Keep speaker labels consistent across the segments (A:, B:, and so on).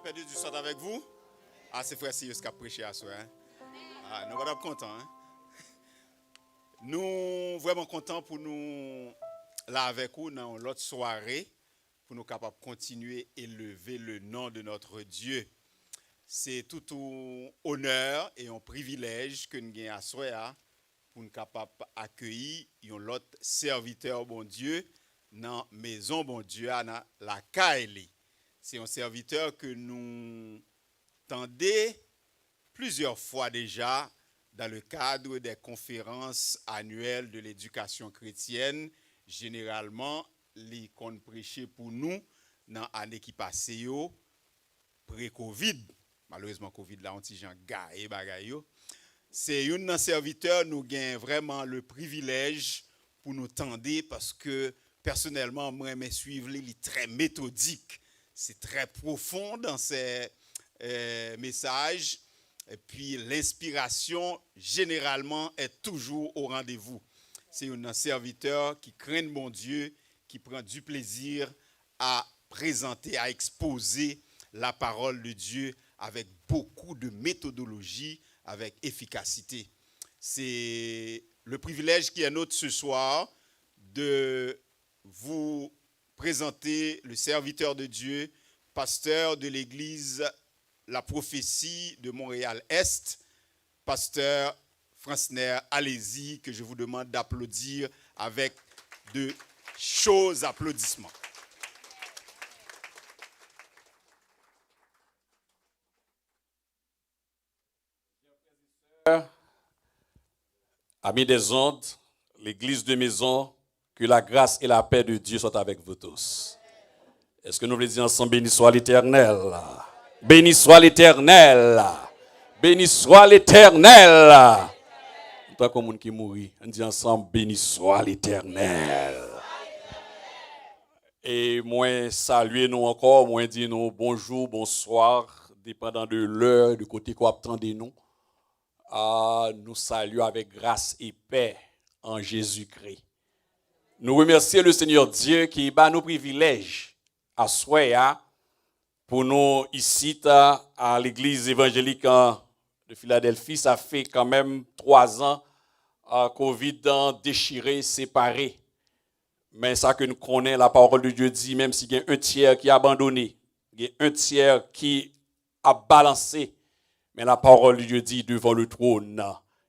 A: paix de Dieu soit avec vous. Ah, c'est frère Sius qui a prêché à soi. Hein? Ah, nous sommes contents. Hein? Nous sommes vraiment contents pour nous là avec vous dans l'autre soirée, pour nous capables de continuer à élever le nom de notre Dieu. C'est tout un honneur et un privilège que nous avons à soi pour nous capables d'accueillir l'autre serviteur bon Dieu dans la maison bon Dieu, dans la Kaeli. C'est un serviteur que nous tendons plusieurs fois déjà dans le cadre des conférences annuelles de l'éducation chrétienne. Généralement, les qu'on prêchait pour nous dans l'année qui passait, pré-Covid. Malheureusement, Covid là, on t'y gens gaé bagay yo. C'est un serviteur, nous avons vraiment le privilège pour nous tendre parce que personnellement, moi, je suivre il est très méthodique. C'est très profond dans ses messages. Et puis, l'inspiration, généralement, est toujours au rendez-vous. C'est un serviteur qui craint mon Dieu, qui prend du plaisir à présenter, à exposer la parole de Dieu avec beaucoup de méthodologie, avec efficacité. C'est le privilège qui est nôtre ce soir de vous présenter le serviteur de Dieu, pasteur de l'église La Prophétie de Montréal-Est, pasteur Francner Alési, que je vous demande d'applaudir avec de chauds applaudissements.
B: Amis des ondes, l'église de maison, que la grâce et la paix de Dieu soient avec vous tous. Est-ce que nous voulons dire ensemble, béni soit l'Éternel? Béni soit l'Éternel. Béni soit l'Éternel. Pas comme un qui mourit, on dit ensemble, béni soit l'Éternel. Et moi, saluer nous encore, moi, dire nous bonjour, bonsoir, dépendant de l'heure, du côté qu'on attendez nous. Nous saluons avec grâce et paix en Jésus-Christ. Nous remercions le Seigneur Dieu qui bat nos privilèges à soi pour nous ici à l'église évangélique de Philadelphie. Ça fait quand même 3 ans Covid déchiré, séparé. Mais ça que nous connaissons, la parole de Dieu dit, même s'il y a un tiers qui a abandonné, il y a un tiers qui a balancé, mais la parole de Dieu dit devant le trône,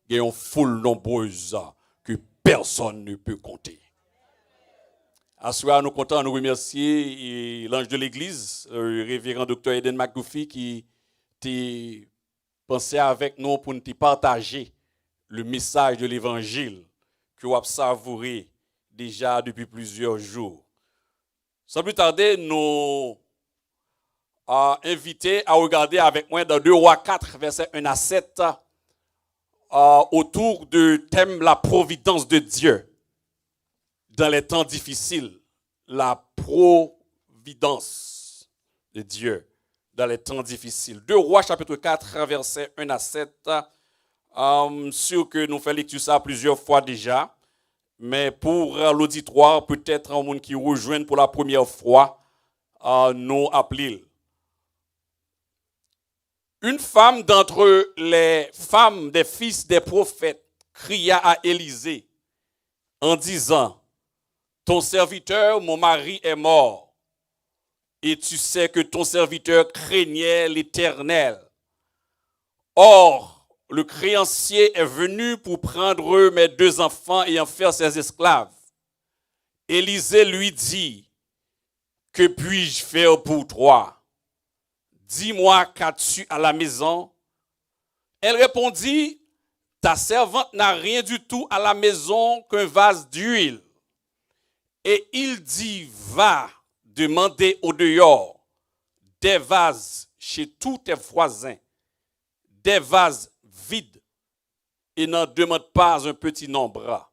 B: il y a une foule nombreuse que personne ne peut compter. À ce soir, nous comptons nous remercier l'ange de l'église, le révérend Dr. Eden McGuffey, qui a pensé avec nous pour nous partager le message de l'évangile que vous avez savouré déjà depuis plusieurs jours. Sans plus tarder, nous invité à regarder avec moi dans 2 Rois 4, versets 1 à 7, autour du thème la providence de Dieu dans les temps difficiles. La providence de Dieu dans les temps difficiles. 2 Rois chapitre 4, versets 1 à 7. Sûr que nous faisons lecture ça plusieurs fois déjà, mais pour l'auditoire, peut-être un monde qui rejoint pour la première fois, nous appelons. Une femme d'entre les femmes des fils des prophètes cria à Élisée en disant, ton serviteur, mon mari, est mort, et tu sais que ton serviteur craignait l'Éternel. Or, le créancier est venu pour prendre mes 2 enfants et en faire ses esclaves. Élisée lui dit, que puis-je faire pour toi? Dis-moi, qu'as-tu à la maison? Elle répondit, ta servante n'a rien du tout à la maison qu'un vase d'huile. Et il dit, va demander au dehors des vases chez tous tes voisins, des vases vides, et n'en demande pas un petit nombre.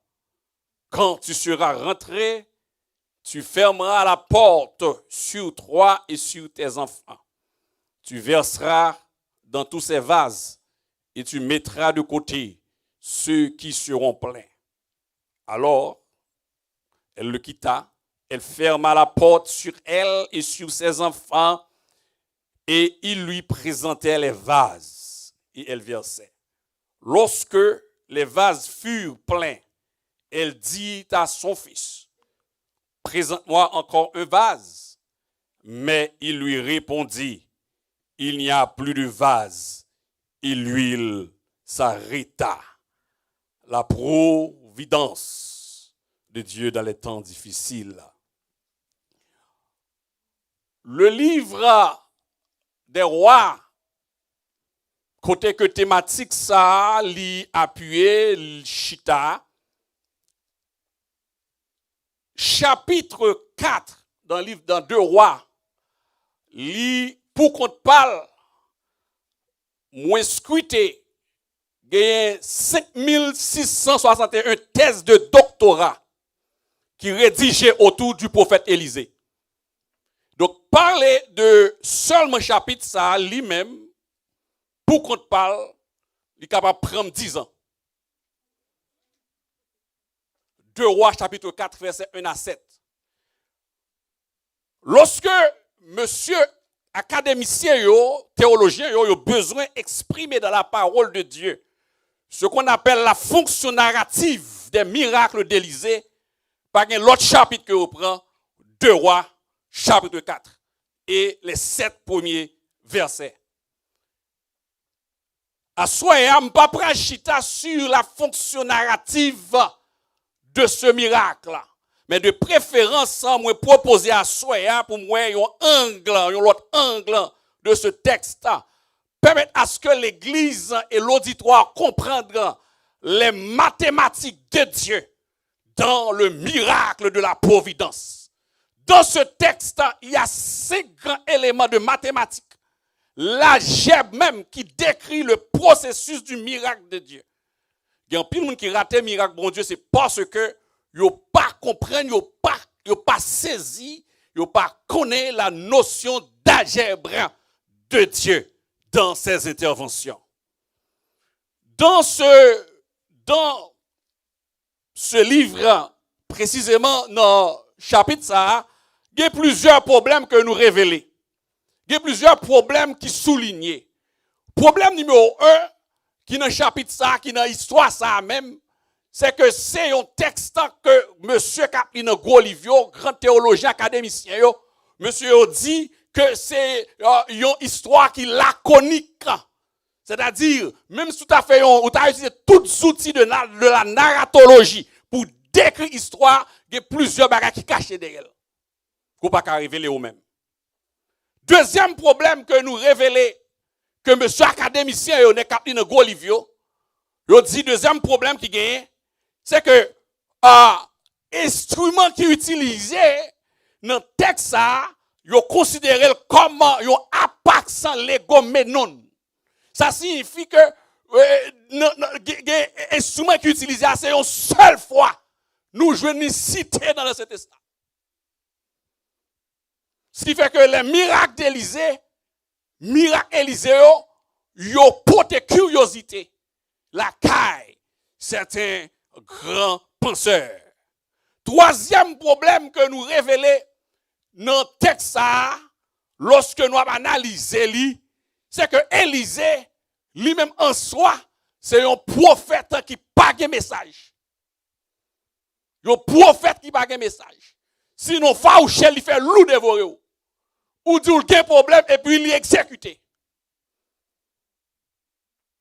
B: Quand tu seras rentré, tu fermeras la porte sur toi et sur tes enfants. Tu verseras dans tous ces vases et tu mettras de côté ceux qui seront pleins. Alors, elle le quitta, elle ferma la porte sur elle et sur ses enfants et il lui présentait les vases. Et elle versait. Lorsque les vases furent pleins, elle dit à son fils, présente-moi encore un vase. Mais il lui répondit, il n'y a plus de vase. Et l'huile s'arrêta. La providence de Dieu dans les temps difficiles. Le livre des rois, côté que thématique ça, li appuyé, chita, chapitre 4 dans le livre dans 2 rois, li pour qu'on parle, moins scruté, il y a 5661 thèses de doctorat qui rédigées autour du prophète Élisée. Donc, parler de seulement chapitre ça, lui-même, pour qu'on parle, il est capable de prendre 10 ans. 2 Rois, chapitre 4, verset 1 à 7. Lorsque monsieur académicien, théologien, a besoin d'exprimer dans la parole de Dieu ce qu'on appelle la fonction narrative des miracles d'Élisée, par l'autre chapitre que vous prenez, 2 Rois, chapitre 4, et les 7 premiers versets. À soi, je ne vais pas prendre sur la fonction narrative de ce miracle, mais de préférence, moi proposer à soi pour moi un autre angle de ce texte, permettre à ce que l'Église et l'auditoire comprennent les mathématiques de Dieu dans le miracle de la providence. Dans ce texte, il y a 5 grands éléments de mathématiques. L'algèbre même qui décrit le processus du miracle de Dieu. Il y a un pile de monde qui rate le miracle, bon Dieu, c'est parce que ils pas comprennent, ils pas saisi, ils pas connaît la notion d'algèbre de Dieu dans ses interventions. Dans ce livre, précisément dans le chapitre ça, il y a plusieurs problèmes que nous révélons. Il y a plusieurs problèmes qui soulignent. Problème numéro 1, qui dans le chapitre ça, qui dans l'histoire ça même, c'est que c'est un texte que monsieur Caplin Golivio, grand théologien académicien, monsieur dit que c'est une histoire qui est laconique. C'est-à-dire, même si tu as fait, tu as utilisé tous les outils de la narratologie pour décrire l'histoire, il y a plusieurs bagages qui cachent derrière. Vous ne pouvez pas révéler vous-même. Deuxième problème que nous révélons, que monsieur académicien et Caplin Golivio, il dit deuxième problème qui gagne, c'est que l'instrument qui est utilisé dans le texte, il est considéré comme un apax legomenon. Ça signifie que l'instrument qui est utilisé, c'est une seule fois. Nous jouons une cité dans le texte. Ce qui fait que les miracles d'Élisée, ils ont porté curiosité. La caille, certains grands penseurs. Troisième problème que nous révélons dans le texte, lorsque nous avons analysé, c'est que Élisée, lui-même en soi, c'est un prophète qui n'a pas de message. Un prophète qui n'a pas de message. Sinon, Fauché, il fait loup dévorer. Ou dit qu'il y a un problème et puis il est exécuté.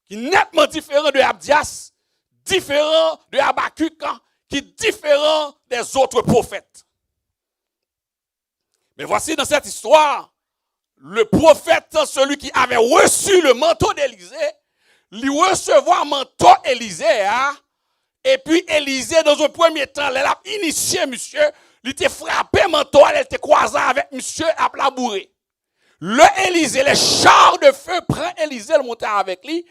B: Qui est nettement différent de Abdias, différent de Habakkuk, qui est différent des autres prophètes. Mais voici dans cette histoire, le prophète, celui qui avait reçu le manteau d'Élisée, lui recevoir le manteau d'Élisée, et puis Élisée, dans un premier temps, elle a initié monsieur, il était frappé manteau, elle était croisée avec monsieur à labourer. Le Élisée, les chars de feu prend Élisée, le monter avec lui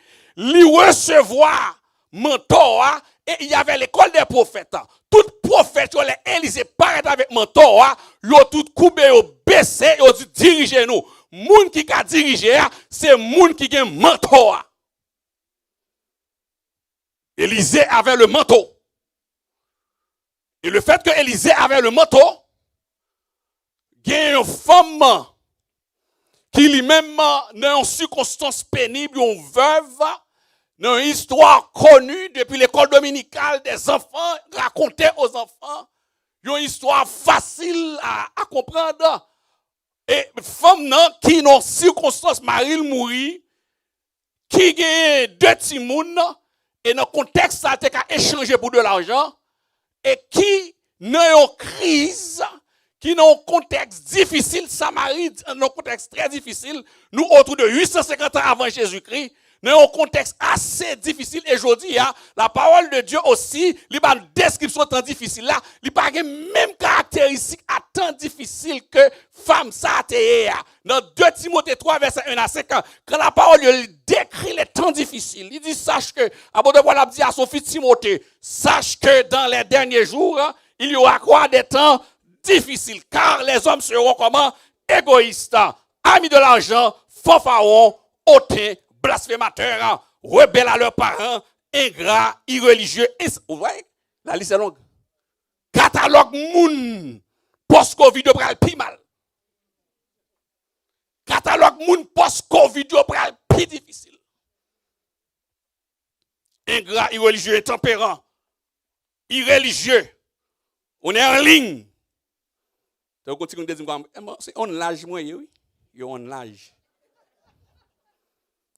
B: recevoir manteau, et il y avait l'école des prophètes. Tout prophète, les Élisée paraît avec manteau, ils ont tout coupé, ils ont baissé, ils ont dit diriger nous. Moun qui a dirigé, c'est moun qui a manteau. Élisée avait le manteau. Et le fait que Élisée avait le manteau, il y a une femme qui lui-même, dans une circonstance pénible, une veuve, dans une histoire connue depuis l'école dominicale des enfants, racontée aux enfants, une histoire facile à comprendre. Et femme qui dans circonstance Marie mourit, qui gagne 2 petits moun et dans le contexte ça a échangé pour de l'argent et qui dans une crise, qui dans un contexte difficile, Samarie dans un contexte très difficile, nous autour de 850 ans avant Jésus-Christ, dans un contexte assez difficile et aujourd'hui la parole de Dieu aussi, il a une description tant difficile là, il pas même caractéristique à tant difficile que femme ça dans 2 Timothée 3 verset 1 à 5 quand la parole décrit les temps difficiles, il dit sache que de voilà dit à son fils Timothée, sache que dans les derniers jours, il y aura quoi des temps difficiles car les hommes seront comment égoïstes, amis de l'argent, fanfarons, hautains, blasphémateurs, rebelles à leurs parents, ingrats, irreligieux. Vous voyez, la liste est longue. Catalogue moun, post-Covid, au pral pi mal. Catalogue moun, post-Covid, au pral pi difficile. Ingrats, irreligieux, intempérants, irreligieux. On est en ligne. Donc, continue de dire, c'est on l'âge, moi, oui. On l'âge.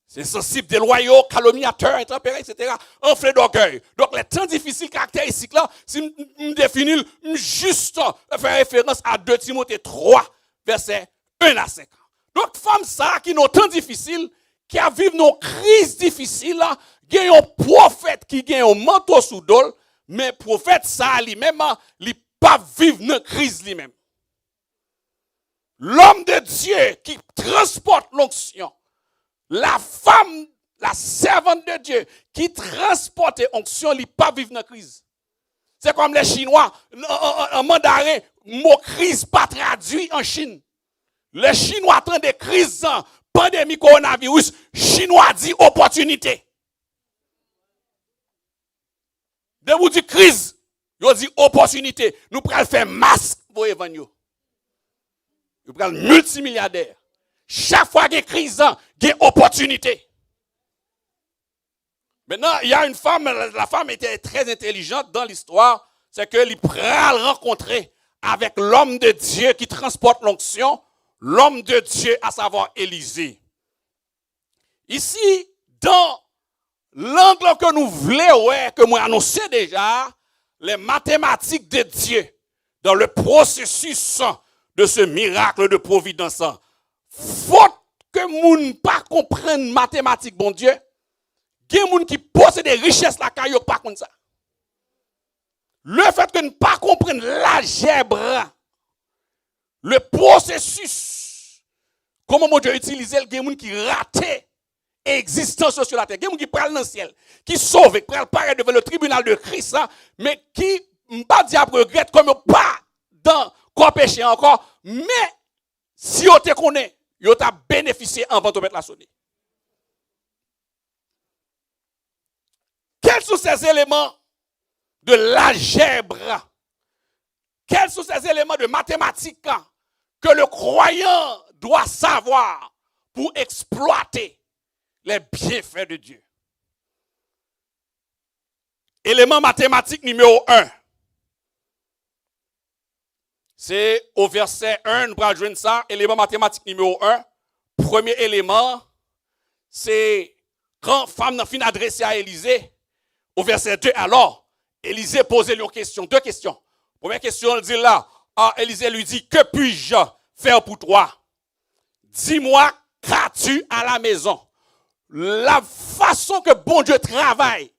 B: C'est sensible, déloyaux, calomniateurs, intempérés, etc. Enflé d'orgueil. Donc, les temps difficiles caractéristiques là, si je définis juste faire référence à 2 Timothée 3, verset 1 à 5. Donc, femme ça, qui ont temps difficiles, qui a vécu nos crises difficiles, il y a un prophète qui a un manteau sous dol, mais prophète ça, lui-même, il n'a pas vivre une crise lui-même. L'homme de Dieu qui transporte l'onction, la femme, la servante de Dieu qui transporte l'onction, il n'a pas vivre une crise. C'est comme les Chinois, en mandarin, mot crise pas traduit en Chine. Les Chinois attendent des crises, pandémie coronavirus, Chinois dit opportunité. De vous dire crise, vous dit opportunité. Nous prenons faire masque pour évanouir. Nous prenons multimilliardaires. Chaque fois qu'il y a crise, il y a opportunité. Maintenant, il y a une femme, la femme était très intelligente dans l'histoire, c'est qu'elle prend rencontrer avec l'homme de Dieu qui transporte l'onction, l'homme de Dieu, à savoir Élisée. Ici, dans l'angle que nous voulons, que moi annonçais déjà, les mathématiques de Dieu, dans le processus de ce miracle de providence. Faut que moun pas comprenne mathématiques, bon Dieu. Il y a des gens qui possèdent des richesses là, qui ne pas comme ça. Le fait que ne pas comprendre l'algèbre, le processus, comment mon Dieu utilise, il y a des gens qui ratent existence sur la terre. Il y a des gens qui prennent dans le ciel, qui sauvent, qui prennent pareil devant le tribunal de Christ, mais qui ne pas dire regrette comme pas dans corps péché encore, mais si on te connaît, on t'a bénéficié avant de mettre la sonner. Quels sont ces éléments de l'algèbre? Quels sont ces éléments de mathématiques que le croyant doit savoir pour exploiter les bienfaits de Dieu? Élément mathématique numéro 1. C'est au verset 1, nous allons jouer ça, élément mathématique numéro 1. Premier élément, c'est quand femme n'a fini adressée à Élisée, au verset 2, alors, Élisée posait lui une question, 2 questions. Première question, elle dit là, Élisée lui dit, que puis-je faire pour toi? Dis-moi, qu'as-tu à la maison? La façon que bon Dieu travaille,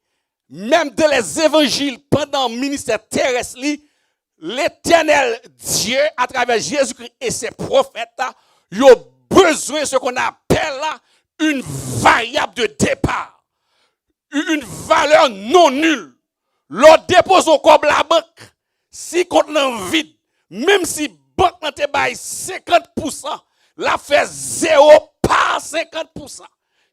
B: même dans les évangiles, pendant le ministère terrestre, l'Éternel Dieu, à travers Jésus-Christ et ses prophètes, il a besoin de ce qu'on appelle une variable de départ. Une valeur non nulle. L'on dépose au comme la banque, si compte l'en vide, même si banque n'a te baille 50%, la fait 0 par 50%.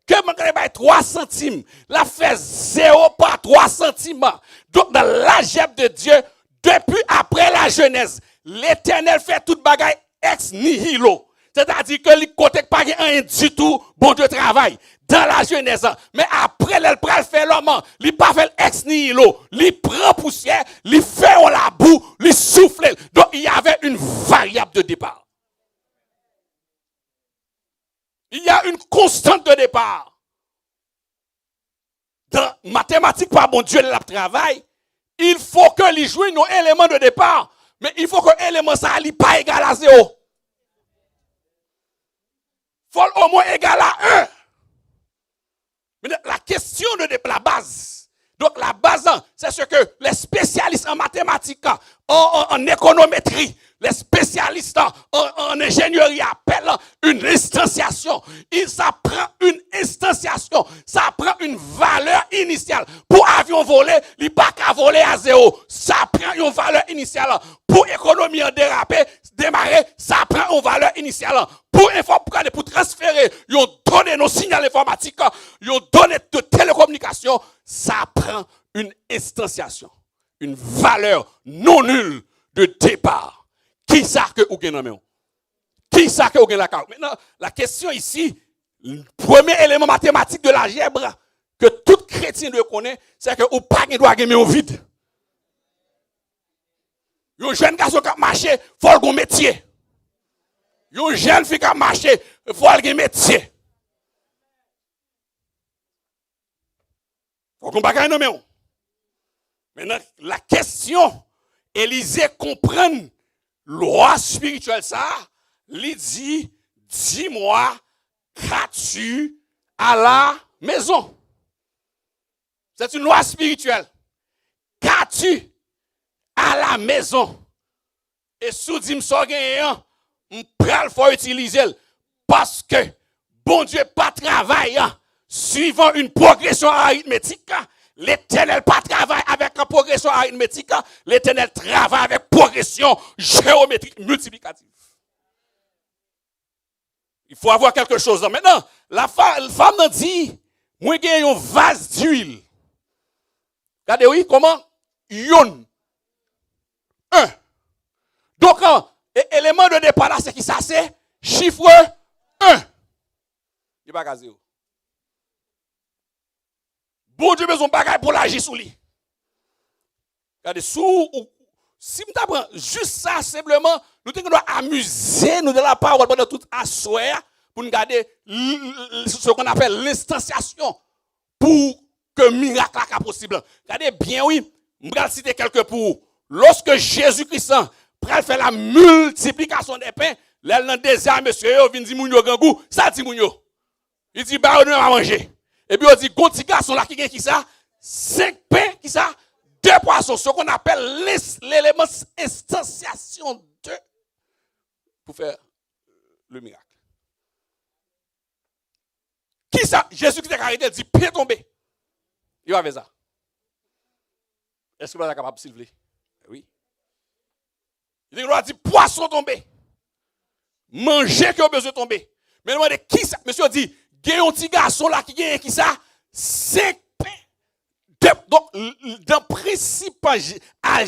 B: Que banque n'a baille 3 centimes, la fait 0 par 3 centimes. Donc dans l'algèbre de Dieu, depuis après la Genèse, l'Éternel fait toute bagaille ex nihilo. C'est-à-dire que les côtés pas rien du tout, bon Dieu travaille dans la Genèse. Mais après, elle pral fait l'homme, il pas fait ex nihilo, il prend poussière, il fait la boue, il souffle. Donc il y avait une variable de départ. Il y a une constante de départ. Dans mathématiques, par bon Dieu, le travail, il faut que les jouent nos éléments de départ. Mais il faut que l'élément ça n'est pas égal à 0. Il faut au moins égal à 1. Mais la question de la base. Donc la base, c'est ce que les spécialistes en mathématiques, en économétrie, les spécialistes en ingénierie appellent une instantiation. Ça prend une instantiation. Ça prend une valeur initiale. Pour avion volé, il n'y a pas qu'à voler à 0. Ça prend une valeur initiale. Pour économie en déraper, démarrer, ça prend une valeur initiale. Pour transférer, ils ont donné nos signaux informatiques, ils ont donné de télécommunications, ça prend une instantiation, une valeur non nulle de départ. Qui ça que vous gagnez? Qui ça que vous gagnez la carte? Maintenant, la question ici, le premier élément mathématique de l'algèbre que tout chrétien doit connaître, c'est que vous pas doit gagner au vide. Un jeune garçon qui a marché, il faut un métier. Un jeune fille qui a marché, il faut un métier. Il faut qu'on bagaille non. Maintenant, la question, Élisée comprend loi spirituelle ça, il dit, dis-moi, qu'as-tu à la maison? C'est une loi spirituelle. Qu'as-tu à la maison? Et sous dit m'so gagnant, m'pral faut utiliser parce que bon Dieu pas travaille suivant une progression arithmétique. L'Éternel pas travaille avec une progression arithmétique, l'Éternel travaille avec progression géométrique multiplicative. Il faut avoir quelque chose. Maintenant, la femme nous dit, moi j'ai un vase d'huile. Regardez oui comment yon 1. Donc élément de départ là c'est qui ça c'est chiffre 1. Il pas 0. Bon Dieu besoin de bagaille pour l'agir sur lui. Regardez, si nous apprenons juste ça, simplement, nous devons amuser nous de la parole pendant toute assoir pour nous garder ce qu'on appelle l'instanciation pour que le miracle soit possible. Regardez bien, oui, je vais citer quelques pour. Lorsque Jésus-Christ fait la multiplication des pains, là, dans le désert, monsieur, il vient dire, mounio gangou, ça dit mounio. Il dit, bah, on va manger. Et puis on dit, gonti garçon là qui gagne qui ça? 5 pains qui ça? 2 poissons, ce qu'on appelle l'élément instantiation 2 pour faire le miracle. Qui ça? Jésus qui est arrêté, il dit, pain tombé. Il va faire ça. Est-ce que vous êtes capable s'il vous plaît? Oui. Il dit, poisson tombé. Manger qui a besoin de tomber. Mais demandez qui ça? Monsieur dit, il y a un petit garçon là qui gagne qui ça? 5 pains. Donc, dans le principe, à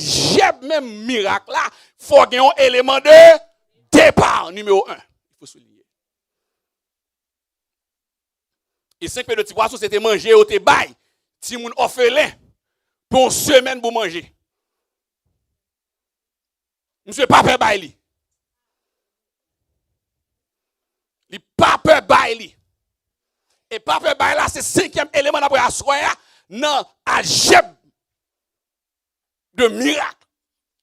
B: même miracle là, il faut gagner un élément de départ numéro 1. Il faut souligner. Et 5 pains de petits poissons, c'était manger au bail. Si moun orphelin, pour une semaine pour manger. Monsieur pas bail. Il pas peur bail. Et pas peur bail là, c'est 5e élément d'après assoya dans algèbre de miracle.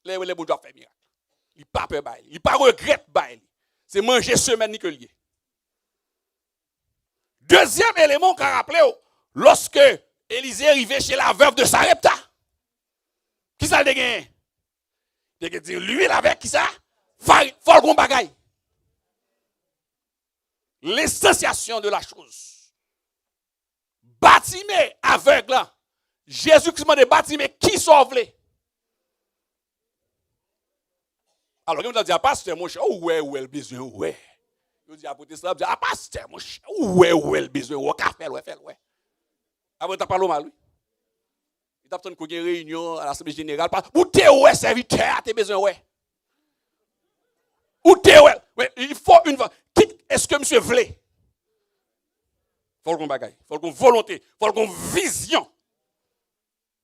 B: Les bons doivent faire miracle. Il pas peur bail. Il pas regrette bail. C'est manger semaine que lié. Deuxième élément qu'on rappelle, lorsque Élisée arrivait chez la veuve de Sarepta, qui ça le gagne? Il dit l'huile avec qui ça? Folgon bagaille. L'instanciation de la chose. Bâtiment aveugle. Jésus-Christ m'a dit bâtiment qui sauve les? Alors, il m'a dit, pasteur, mon cher, où est le besoin? Ouais. Il dit, protestant, il dit, pasteur, mon cher, où est le besoin? Où est le besoin? Avant, tu as parlé mal, oui. Il t'a besoin de une réunion à l'Assemblée générale. Où t'es, ouais, serviteur, t'as besoin, ouais. Où t'es, ouais. Mais il faut une... Est-ce que monsieur voulait? Il faut qu'on bagaille. Il faut qu'on volonté. Il faut qu'on vision.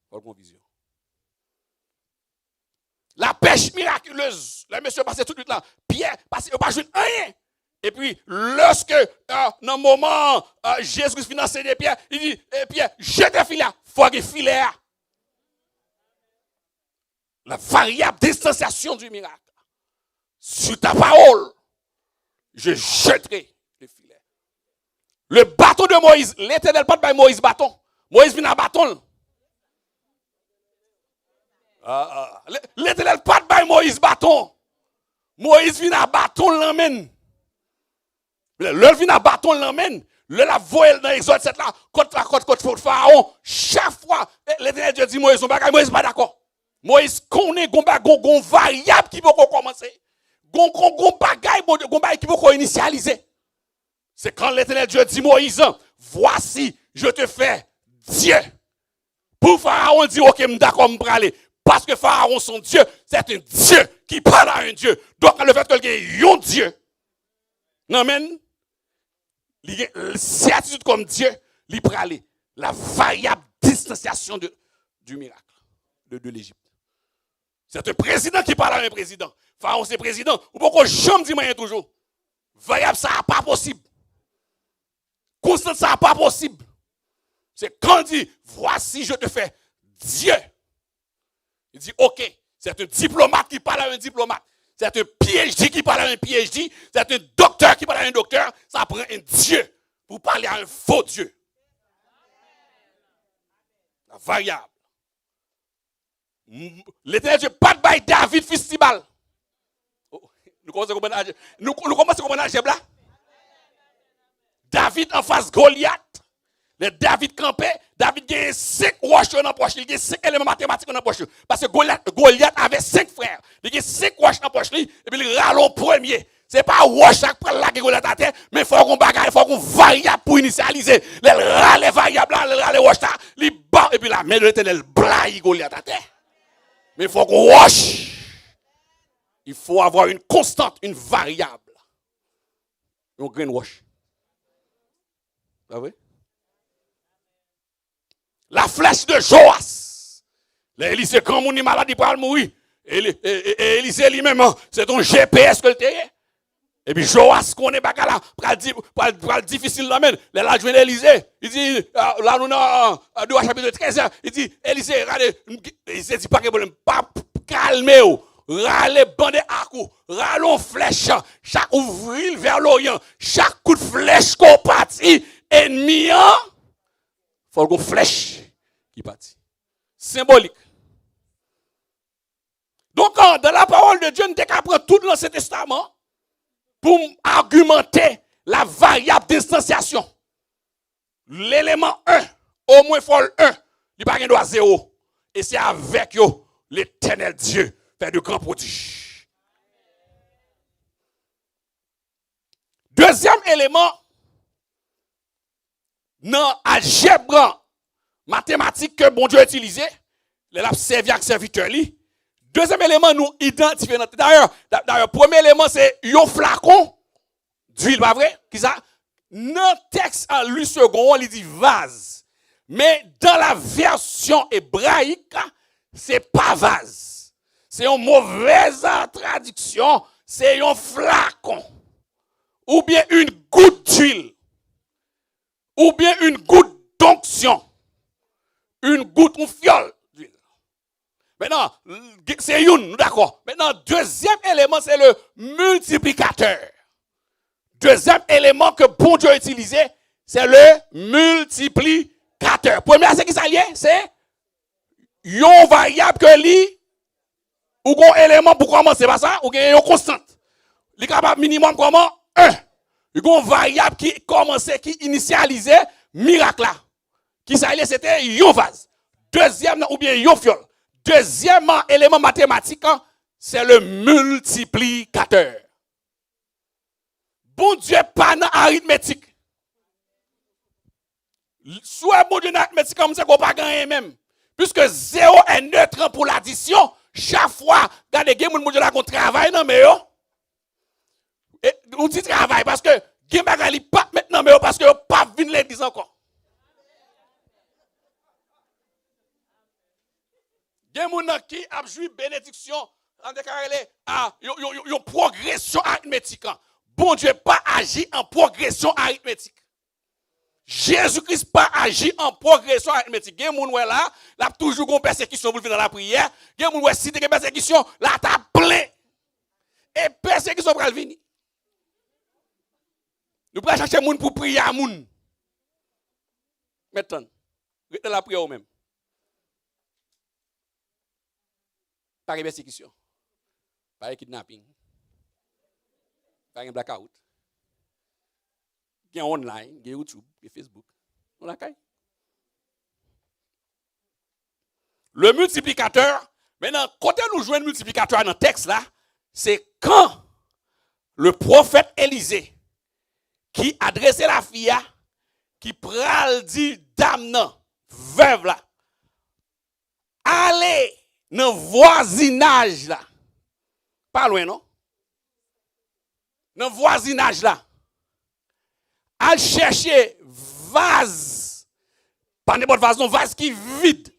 B: Il faut qu'on vision. La pêche miraculeuse. Le monsieur passait tout de suite là. Pierre, parce qu'il n'a pas joué rien. Et puis, lorsque, dans le moment, Jésus finançait des pierres, il dit, Pierre, jette un filet. Il faut qu'il filet. La variable distanciation du miracle. Sur ta parole, je jetterai le filet. Le bâton de Moïse, l'Éternel pas de Moïse bâton. Moïse vient à bâton. L'Éternel pas de Moïse bâton. Moïse vient à bâton l'emmène. Le vient à bâton l'emmène. Le la voile dans Exode 7 là, contre Pharaon. Chaque fois, l'Éternel Dieu dit Moïse, Moïse pas d'accord. Moïse connaît gon variable qui peut commencer. Gon bagaille qui peut initialiser. C'est quand l'Éternel Dieu dit Moïse, voici, je te fais Dieu. Pour Pharaon dit OK, d'accord, me aller. Parce que Pharaon son Dieu, c'est un Dieu qui parle à un Dieu. Donc le fait que quelqu'un est un Dieu. Amen. Il a une certitude comme Dieu, il peut aller. La variable distanciation du miracle de l'Égypte. C'est un président qui parle à un président. Pharaon, c'est président. Ou pourquoi jamais dit rien toujours. Variable, ça n'est pas possible. Constant, ça n'est pas possible. C'est quand il dit, voici, je te fais Dieu. Il dit, OK, c'est un diplomate qui parle à un diplomate. C'est un PhD qui parle à un PhD. C'est un docteur qui parle à un docteur. Ça prend un Dieu pour parler à un faux Dieu. La variable. L'Éternel Dieu pas de bail David festival. Nous commençons à comprendre l'algèbre là. David en face Goliath. Le David campait. David a 5 roches dans la poche. Il a 5 éléments mathématiques dans la poche. Parce que Goliath avait 5 frères. Il a 5 roches dans la poche. Et puis il râle premier. Ce n'est pas roche qui prend la Goliath à terre. Mais il faut qu'on bagaille. Il faut qu'on variable pour initialiser. Il râle les variables là. Il râle les roches là. Il bat. Et puis la main de l'Éternel blaye Goliath à terre. Mais il faut qu'on roche. Il faut avoir une constante, une variable. Une green wash. Ah oui? La flèche de Joas. L'Élysée, quand mon est malade, il peut mourir. Et Élysée lui-même, c'est ton GPS que le t'es. Et puis Joas, qu'on est bagarre là, pour le difficile là même. Là, je viens d'Élysée. Il dit, là, nous avons 2 chapitre 13. Il dit, Élysée, regardez, Élysée dit pas que problème, pas calmez-vous. Râle bandé à coup, râlons flèche, chaque ouvrir vers l'Orient, chaque coup de flèche qu'on partit, ennemi, faut qu'on flèche qui partit. Symbolique. Donc, dans la parole de Dieu, nous devons prendre tout l'Ancien Testament pour argumenter la variable distanciation. L'élément 1, au moins faut le 1, il n'y a pas de 0. Et c'est avec eux, l'Éternel Dieu fait de grands prodiges. Deuxième élément, dans l'algèbre mathématique que bon Dieu a utilisé, il a servi avec serviteur. Deuxième élément, nous identifions. D'ailleurs, premier élément, c'est un flacon d'huile, pas vrai? Qui ça? Dans le texte en lui second, il dit vase. Mais dans la version hébraïque, c'est pas vase. C'est une mauvaise traduction, c'est un flacon. Ou bien une goutte d'huile. Ou bien une goutte d'onction. Une goutte, une fiole d'huile. Maintenant, c'est une, d'accord. Maintenant, deuxième élément, c'est le multiplicateur. Deuxième élément que bon Dieu a utilisé, c'est le multiplicateur. Premier, c'est qui ça lié? C'est une variable que lit. Ou un élément pour commencer, pas ça? Ou une constante. Il est capable minimum comment? 1. Il y a une variable qui commençait, qui initialisait miracle là. Qui ça c'était un vase. Deuxième, ou bien un fiole. Deuxième élément mathématique, c'est le multiplicateur. Bon Dieu, pas dans l'arithmétique. Soit bon Dieu dans l'arithmétique, comme ça, qu'on pas gagner même. Puisque 0 est neutre pour l'addition. Chaque fois, regardez, mon Dieu là qu'on travaille, non, mais Et on dit travail parce que gen bagay li pas maintenant mais parce que yo pas vinn l'église encore. Gen moun qui a joui bénédiction en déclaré yon progression arithmétique. Bon Dieu pas agi en progression arithmétique. Jésus-Christ pas agi en progression arithmétique. Gen moun là, l'a toujours gon persécution pour venir dans la prière. Gen moun si te gen persécution, là t'a plein. Et persécution pral venir. Nous pral chercher moun pour prier à moun. Maintenant, rete la prière ou même. Pas de persécution. Pas de kidnapping. Pas de blackout. Il y a online, il y a YouTube, il y a Facebook. On la caille. Le multiplicateur, maintenant, quand nous jouons le multiplicateur dans le texte là, c'est quand le prophète Élisée, qui adressait la fille, qui pral dit dame non, veuve là, allez dans le voisinage là. Pas loin, non? Dans le voisinage là. Al chercher vase. Pas n'importe vase, non, vase qui vide.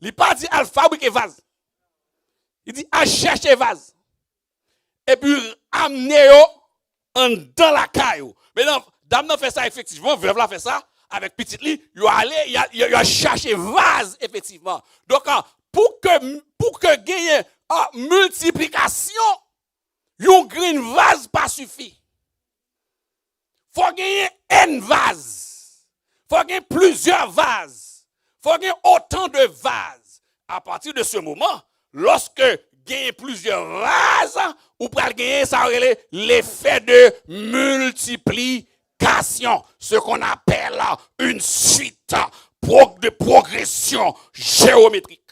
B: Il pas dit al fabriquer vase. Il dit al chercher vase. Et puis amener dans la caillou. Maintenant, dame n'a fait ça effectivement, veuve l'a fait ça avec petite li, il a cherché vase effectivement. Donc pour que gagner multiplication, yon green vase pas suffit. Faut gagner un vase. Faut gagner plusieurs vases. Faut gagner autant de vases. À partir de ce moment, lorsque gagner plusieurs vases, ou pral gagner ça l'effet de multiplication, ce qu'on appelle une suite de progression géométrique.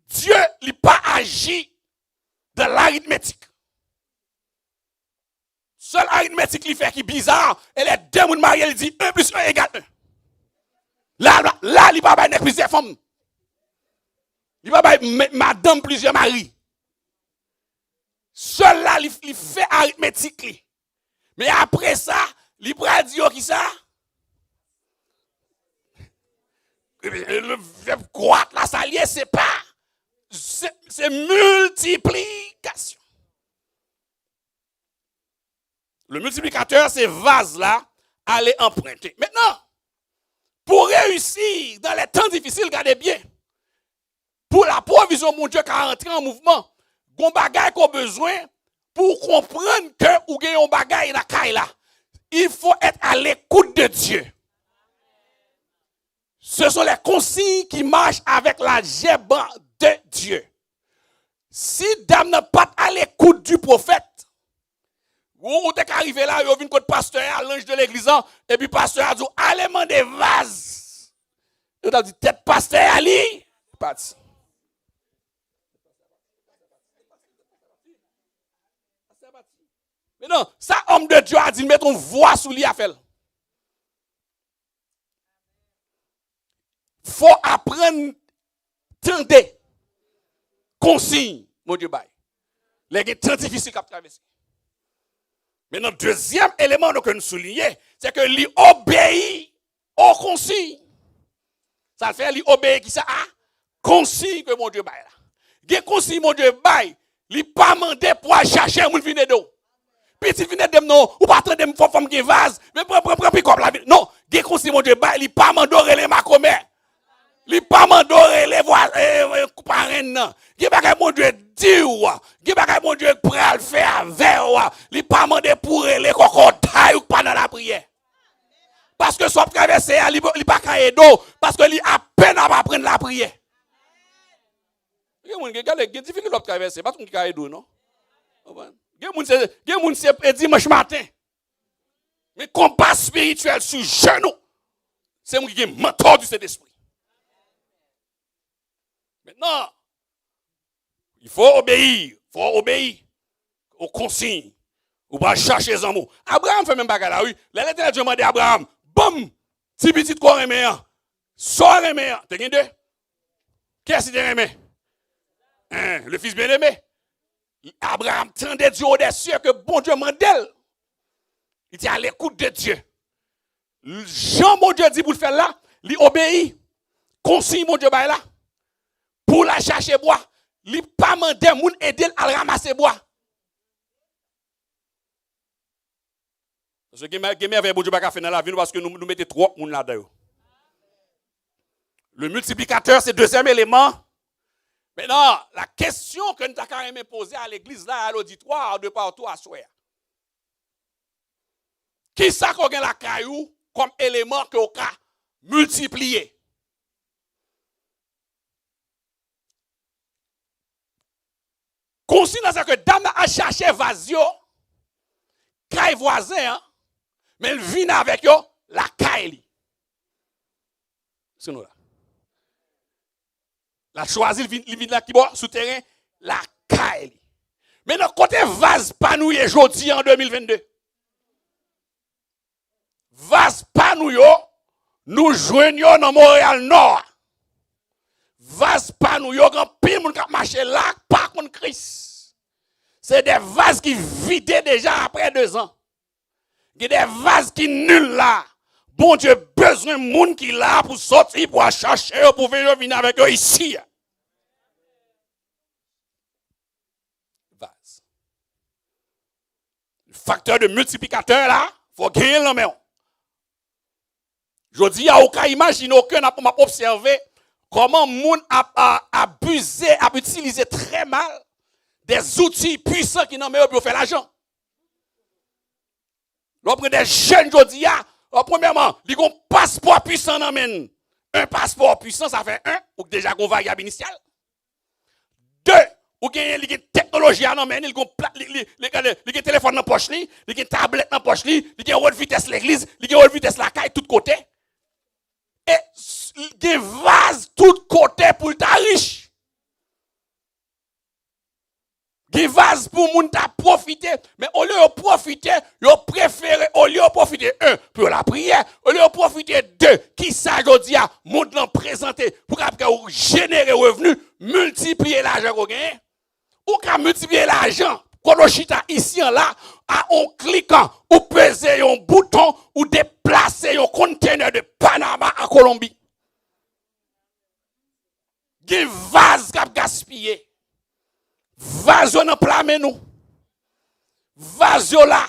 B: Dieu n'a pas agi dans l'arithmétique. Seul arithmétique qui fait qui est bizarre, et les deux moun mariés, il dit 1 plus 1 égale 1. Là, il n'y a pas de plusieurs femmes. Il n'y a pas de madame plusieurs maris. Seul là, il fait arithmétique. Mais après ça, il prend dire qui ça? Le verbe croître, là, ça lié, c'est pas. C'est multiplication. Le multiplicateur, c'est vase là, aller emprunter. Maintenant, pour réussir dans les temps difficiles, regardez bien. Pour la provision, mon Dieu, qui a rentré en mouvement, gon bagay qu'on besoin pour comprendre que ou gen yon bagay la caille là. Il faut être à l'écoute de Dieu. Ce sont les consignes qui marchent avec la jéban de Dieu. Si dame n'est pas à l'écoute du prophète, ou t'es arrivé là, il vient contre pasteur, l'ange de l'église, et puis pasteur a dit, allez demander vase. Il a dit, tête pasteur Ali, parti. Mais non, ça, homme de Dieu a dit, mets ton voix sous lui à faire. Faut apprendre, tendre, consigne, mon Dieu, bye. Les gens sont difficiles à traverser. Maintenant, deuxième élément que nous soulignons, c'est que lui obéit aux consignes. Ça fait lui obéit qui ça a consigne que mon Dieu baille là. Des consignes mon Dieu baille, lui pas mandé pour chercher mon vinaigre d'eau. Petit vinaigre d'eau non, ou pas attendre me faut femme qui vase, mais prend comme la non, des consignes mon Dieu baille, lui pas mandé reler ma commère. Lui pas mandé reler parrain non. Qui bagay mon Dieu dit qui bagay mon Dieu pral faire avec lui pas mandé pour reler cocotaille ou pas dans la prière. Parce que soit traverser il pas cailler d'eau parce que il a peine à apprendre la prière. Il y a des difficultés à traverser, pas tout qui cailler d'eau non. Il y a des c'est dimanche matin. Mais combat spirituel sur genou. C'est moi qui ai mentor du Saint-Esprit. Maintenant, il faut obéir aux consignes. Ou pas chercher les amours. Abraham fait même bagarre là, oui. L'Éternel Dieu m'a dit à Abraham, bam, si petit quoi remet, sort remet. T'es deux? Qui est-ce qui te remet? Le fils bien-aimé. Abraham tendait du haut des cieux que bon Dieu mandel. Il était à l'écoute de Dieu. Jean, mon Dieu dit pour le faire là, il obéit. Consigne, mon Dieu, là. Pour la chercher bois. Il n'a pas demandé à moun aider à ramasser bois. Parce que je avec bon Dieu pas faire dans la vie parce que nous mettons trop moun là-dedans. Le multiplicateur, c'est le deuxième élément. Maintenant, la question que nous avons posée à l'église, là, à l'auditoire, de partout à soi. Qui ça qu'on a la caillou comme élément que vous avez multiplié? Consigne ça que dame a cherché vasio, caille voisin, hein, mais elle vient avec yo la caille. C'est nous là. La choisi, il vient là qui boit souterrain, la caille. Mais dans côté vase panouille aujourd'hui en 2022. Vase panouille, nous joignons dans Montréal Nord. Vase panouille, quand pile moun k'ap marcher là, par contre Christ. C'est des vases qui vidaient déjà après 2 ans. Il y a des vases qui nuls là. Bon Dieu, besoin de monde qui là pour sortir, pour chercher, pour venir avec eux ici. Vase. Le facteur de multiplicateur là, il faut gagner le main. Je dis, à aucun imaginer, aucun n'a pas observé comment moun a abusé, a utilisé très mal des outils puissants qui n'ont pas pour faire l'argent. Lorsque des jeunes aujourd'hui, premièrement, ils ont un passeport puissant dans men. Un passeport puissant, ça fait 1, ou déjà une variable initiale. 2, ou gagne une technologie dans men, ils ont un téléphone dans la poche, ils ont une tablette dans la poche, ils ont une vitesse l'église, ils ont une vitesse la caille, tout côté. Et ils ont vase tout côté pour ta riche. Qui vase pour moun ta profiter, mais au lieu de profiter, yo préféré au lieu de profiter 1 pour la prière, au lieu de profiter 2 qui ça jodi a moun nan présenter pour capable générer revenu, multiplier l'argent qu'on gagne. Ou ka multiplier l'argent qu'on chita ici en là en cliquant ou peser un bouton ou déplacer un conteneur de Panama à Colombie. Qui vase k'ap gaspiller. Vaso nan plame nous. Vaso là.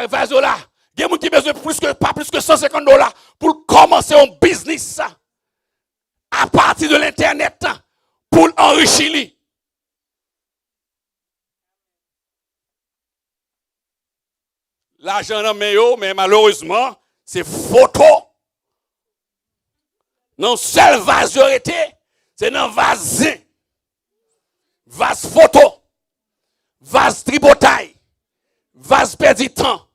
B: Vaso là. Il y a qui besoin pas plus que $150 pour commencer un business à partir de l'internet pour enrichir. L'argent nan meyo, mais malheureusement, c'est photo. Non seul vase été, c'est dans vase. Vase photo, vase tribotaille, vase perdu temps.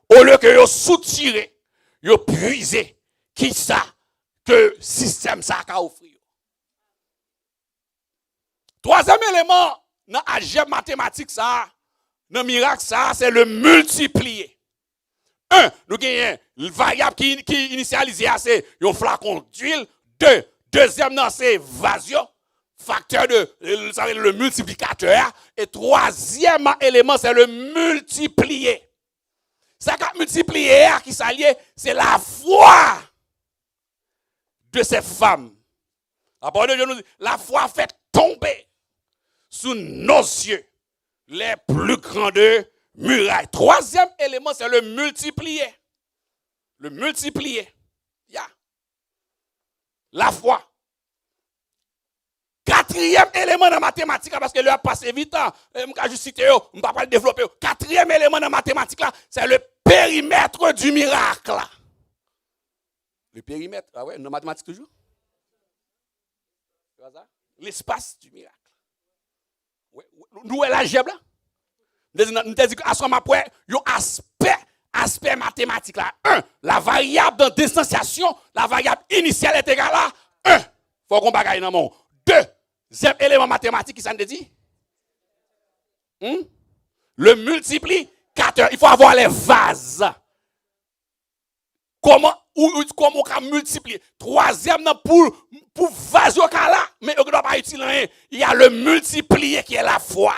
B: Au lieu que vous soutirez, vous puisez qui ça que système ça a offert. Troisième élément dans l'algèbre mathématique ça, dans le miracle ça, c'est le multiplier. 1, nous gagnons une variable qui initialisée c'est un flacon d'huile. 2, deuxième c'est vasio. Facteur le multiplicateur. Et troisième élément, c'est le multiplier. Ça qui multiplier, qui s'allie, c'est la foi de ces femmes. La parole de Dieu nous dit, la foi fait tomber sous nos yeux les plus grandes murailles. Troisième élément, c'est le multiplier. Le multiplier. La foi. Quatrième élément dans la mathématique, parce que l'heure passe vite, je vais juste citer, je ne vais pas le développer. Quatrième élément dans la mathématique, c'est le périmètre du miracle. Le périmètre, ah ouais, dans la mathématique toujours? L'espace du miracle. Nous, la l'algèbre là? Nous avons dit qu'à ce moment après, il y a un aspect mathématique là. 1, la variable de distanciation, la variable initiale est égale à 1. Il faut qu'on bagaille dans le monde. 2, deuxième élément mathématique qui s'en dit? Le multiplicateur. Il faut avoir les vases. Comment on peut multiplier? Troisième, pour vase au cas là, mais on ne doit pas pas utile rien. Il y a le multiplié qui est la foi.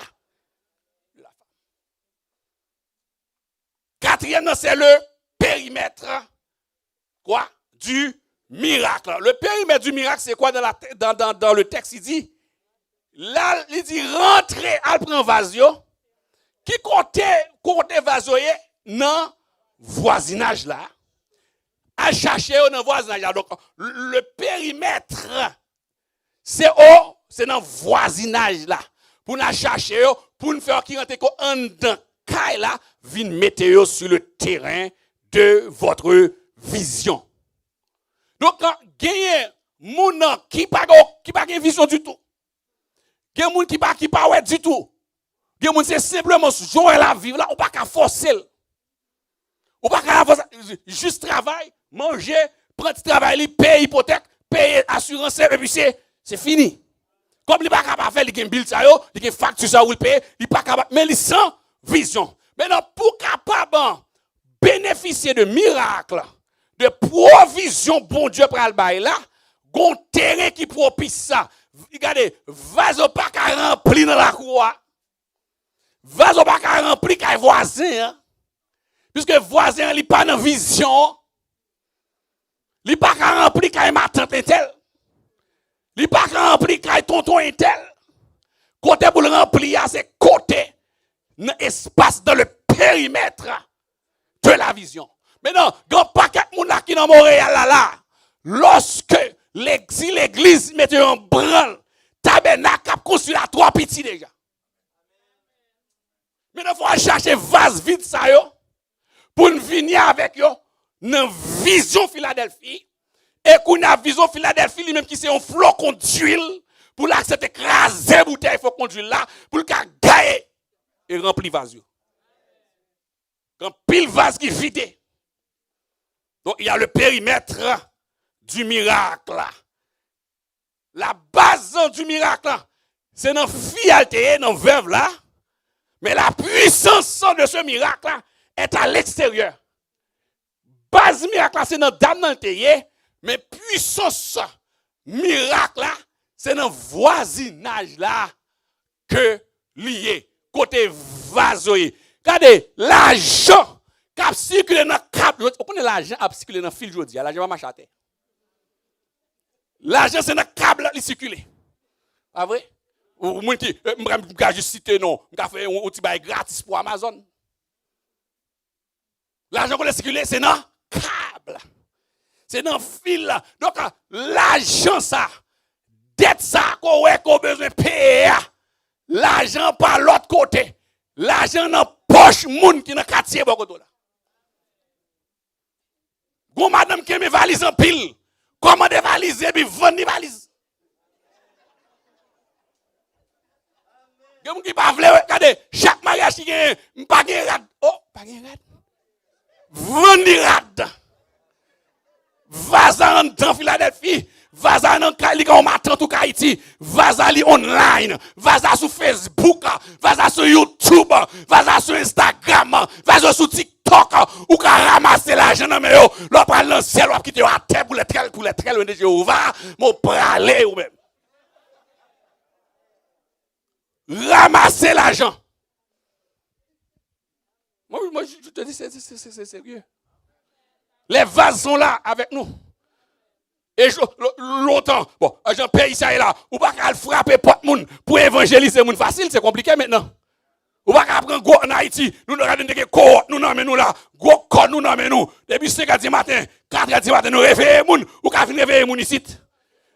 B: Quatrième, c'est le périmètre quoi? Du miracle. Le périmètre du miracle, c'est quoi dans le texte? Il dit, là, il dit, rentrez, elle prend vasio, qui comptait vasio dans voisinage là, à chercher dans voisinage là. Donc, le périmètre, c'est dans voisinage là, pour nous chercher, pour nous faire qui rentre en dedans, là, vient mettre sur le terrain de votre vision. Donc, quand gagne moun qui pas une vision du tout, gagne moun qui pas ouais du tout, gagne moun c'est simplement jouer la vie là, ou pas qu'à forcer, ou pas qu'à juste travail, manger, prendre travail, payer hypothèque, payer assurance et puis c'est fini. Comme il pas capable faire, il gagne bill ça yo, il gagne facture ça ou il paye, il pas capable, mais il sans vision. Maintenant pour capable bénéficier de miracles, de provision, bon Dieu, pour le bail là, gon terrain qui propice ça. Regardez, vaso pas qu'à remplir dans la cour. Vaso pas qu'à remplir qu'à voisin. Hein? Puisque voisin, il pas dans vision. Il pas qu'à remplir qu'à ma tante tel. Il pas qu'à remplir qu'à tonton tel. Côté pour le remplir, c'est côté, dans espace, dans le périmètre de la vision. Maintenant, il y a un paquet de gens qui sont dans Montréal là. Lorsque l'église mettait en branle, tabernacle a construit à 3 petits déjà. Maintenant, il faut chercher vase vide ça yo, pour nous venir avec yo, dans vision Philadelphie. Et qu'on a vision Philadelphie, lui-même qui c'est un flocon d'huile, pour l'accepter écraser bouteille, il faut conduire là, pour le gagner et remplir vase yo. Quand pile vase qui vide. Donc, il y a le périmètre du miracle. La base du miracle, c'est dans la fialité, dans le veuve là. Mais la puissance de ce miracle est à l'extérieur. Base miracle, c'est dans la dame dans le théier. Mais puissance miracle, c'est dans le voisinage là que lié. Côté vasoé. Regardez, l'argent. Cap circuler dans cap, on connaît l'argent a circuler dans fil jodi, l'argent va marcher à terre. L'argent c'est dans câble il circule. Pas vrai? Ou moun qui m'ka juste citer non, m'ka faire un petit bail gratis pour Amazon. L'argent qu'on circuler c'est dans câble. C'est dans fil là. Donc l'argent ça dette ça qu'on besoin payer. L'argent par l'autre côté. L'argent dans poche moun qui dans quartier beaucoup là. Gon madame qui me valise en pile. Comment de valises et puis vendre des valises. Gon qui pas vle regardez chaque mariage qui gagne pas gagne rad. Oh, pas gagne rad. Vendre des rad. Vaza dans Philadelphie, vaza dans Cali comme matin tout Haïti, vaza li online, vaza sur Facebook, vaza sur YouTube, vaza sur Instagram, vaza sur TikTok. Ou ka ramasser l'argent dans mes yo, l'on prend le ciel ou quitter à terre pour les trelles de Jéhovah, mon praler ou même. Ramasser l'argent. Moi je te dis c'est sérieux. Les vases sont là avec nous. Et longtemps, bon, j'en paye ça et là, ou pas qu'à frapper porte moun pour évangéliser moun facile, c'est compliqué maintenant. Ou pas qu'à prendre go en Haïti, nous nous regardons des cohortes, nous n'en nous là, go corps nous n'en nous. Depuis 5h du matin, 4h du matin, nous réveillons moun, ou qu'à venir réveiller moun ici.